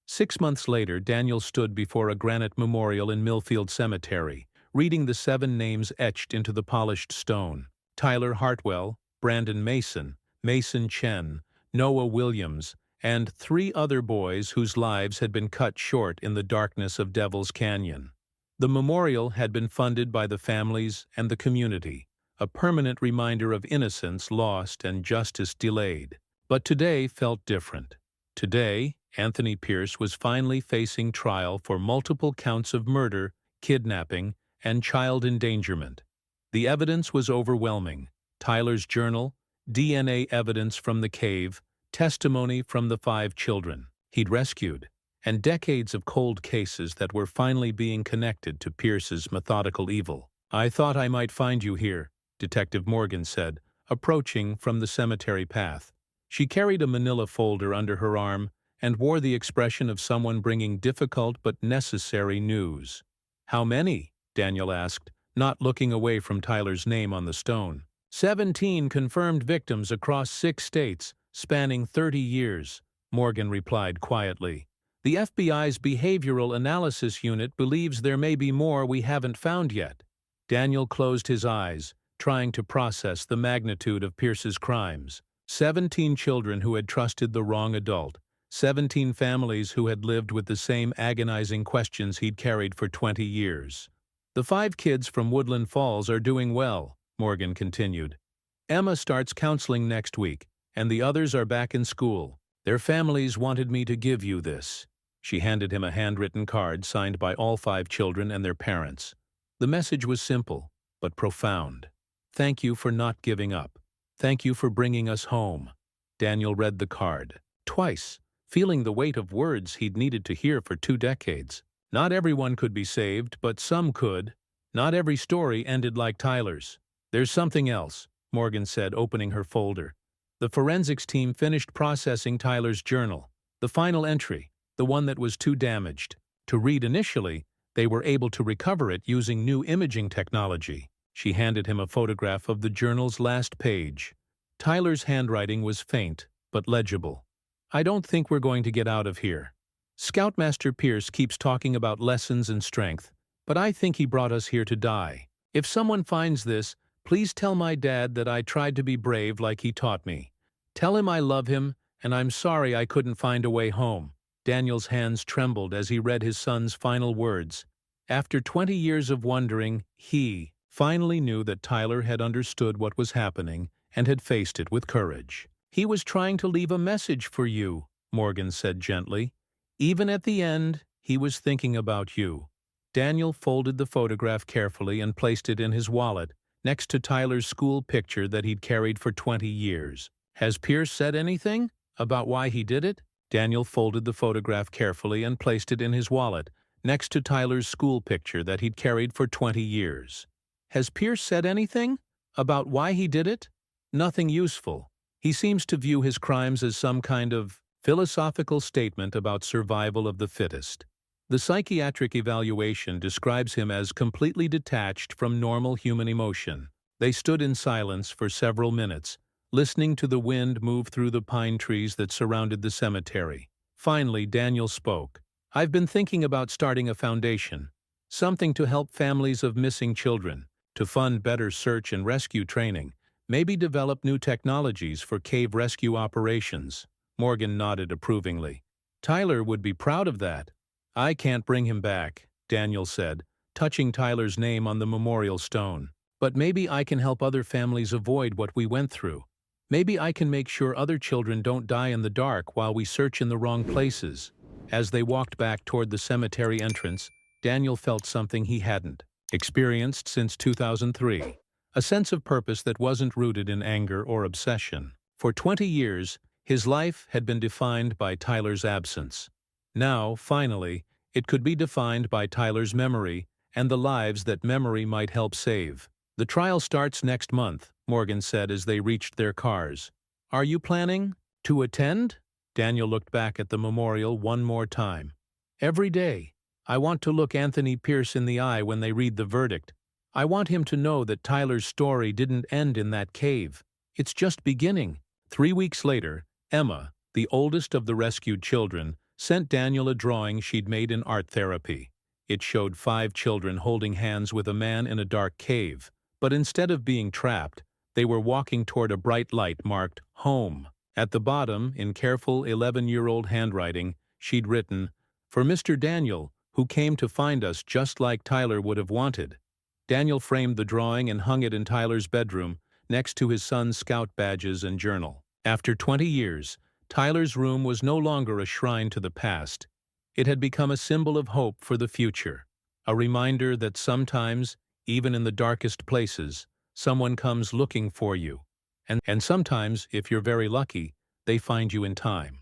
6 months later, Daniel stood before a granite memorial in Millfield Cemetery, reading the 7 names etched into the polished stone. Tyler Hartwell, Brandon Mason, Mason Chen, Noah Williams, and 3 other boys whose lives had been cut short in the darkness of Devil's Canyon. The memorial had been funded by the families and the community, a permanent reminder of innocence lost and justice delayed. But today felt different. Today, Anthony Pierce was finally facing trial for multiple counts of murder, kidnapping, and child endangerment. The evidence was overwhelming. Tyler's journal, DNA evidence from the cave, testimony from the 5 children he'd rescued, and decades of cold cases that were finally being connected to Pierce's methodical evil. "I thought I might find you here," Detective Morgan said, approaching from the cemetery path. She carried a manila folder under her arm and wore the expression of someone bringing difficult but necessary news. "How many?" Daniel asked, not looking away from Tyler's name on the stone. 17 confirmed victims across 6 states, spanning 30 years, Morgan replied quietly. "The FBI's Behavioral Analysis Unit believes there may be more we haven't found yet." Daniel closed his eyes, trying to process the magnitude of Pierce's crimes. 17 children who had trusted the wrong adult, 17 families who had lived with the same agonizing questions he'd carried for 20 years. "The 5 kids from Woodland Falls are doing well," Morgan continued. "Emma starts counseling next week, and the others are back in school. Their families wanted me to give you this." She handed him a handwritten card signed by all 5 children and their parents. The message was simple, but profound. "Thank you for not giving up. Thank you for bringing us home." Daniel read the card twice, feeling the weight of words he'd needed to hear for 2 decades. Not everyone could be saved, but some could. Not every story ended like Tyler's. "There's something else," Morgan said, opening her folder. The forensics team finished processing Tyler's journal, the final entry, the one that was too damaged to read initially. They were able to recover it using new imaging technology. She handed him a photograph of the journal's last page. Tyler's handwriting was faint, but legible. "I don't think we're going to get out of here. Scoutmaster Pierce keeps talking about lessons and strength, but I think he brought us here to die. If someone finds this, please tell my dad that I tried to be brave like he taught me. Tell him I love him, and I'm sorry I couldn't find a way home." Daniel's hands trembled as he read his son's final words. After 20 years of wondering, he finally knew that Tyler had understood what was happening and had faced it with courage. "He was trying to leave a message for you," Morgan said gently. "Even at the end, he was thinking about you." Daniel folded the photograph carefully and placed it in his wallet, next to Tyler's school picture that he'd carried for 20 years. "Has Pierce said anything about why he did it?" Daniel folded the photograph carefully and placed it in his wallet, next to Tyler's school picture that he'd carried for 20 years. "Has Pierce said anything about why he did it?" "Nothing useful. He seems to view his crimes as some kind of philosophical statement about survival of the fittest. The psychiatric evaluation describes him as completely detached from normal human emotion." They stood in silence for several minutes, listening to the wind move through the pine trees that surrounded the cemetery. Finally, Daniel spoke. "I've been thinking about starting a foundation, something to help families of missing children, to fund better search and rescue training, maybe develop new technologies for cave rescue operations." Morgan nodded approvingly. "Tyler would be proud of that." "I can't bring him back," Daniel said, touching Tyler's name on the memorial stone. "But maybe I can help other families avoid what we went through. Maybe I can make sure other children don't die in the dark while we search in the wrong places." As they walked back toward the cemetery entrance, Daniel felt something he hadn't experienced since 2003, a sense of purpose that wasn't rooted in anger or obsession. For 20 years, his life had been defined by Tyler's absence. Now, finally, it could be defined by Tyler's memory and the lives that memory might help save. "The trial starts next month," Morgan said as they reached their cars. "Are you planning to attend?" Daniel looked back at the memorial one more time. "Every day. I want to look Anthony Pierce in the eye when they read the verdict. I want him to know that Tyler's story didn't end in that cave. It's just beginning." 3 weeks later, Emma, the oldest of the rescued children, sent Daniel a drawing she'd made in art therapy. It showed 5 children holding hands with a man in a dark cave, but instead of being trapped, they were walking toward a bright light marked "Home." At the bottom, in careful 11-year-old handwriting, she'd written, "For Mr. Daniel, who came to find us just like Tyler would have wanted." Daniel framed the drawing and hung it in Tyler's bedroom, next to his son's scout badges and journal. After 20 years, Tyler's room was no longer a shrine to the past. It had become a symbol of hope for the future, a reminder that sometimes, even in the darkest places, someone comes looking for you. And sometimes, if you're very lucky, they find you in time.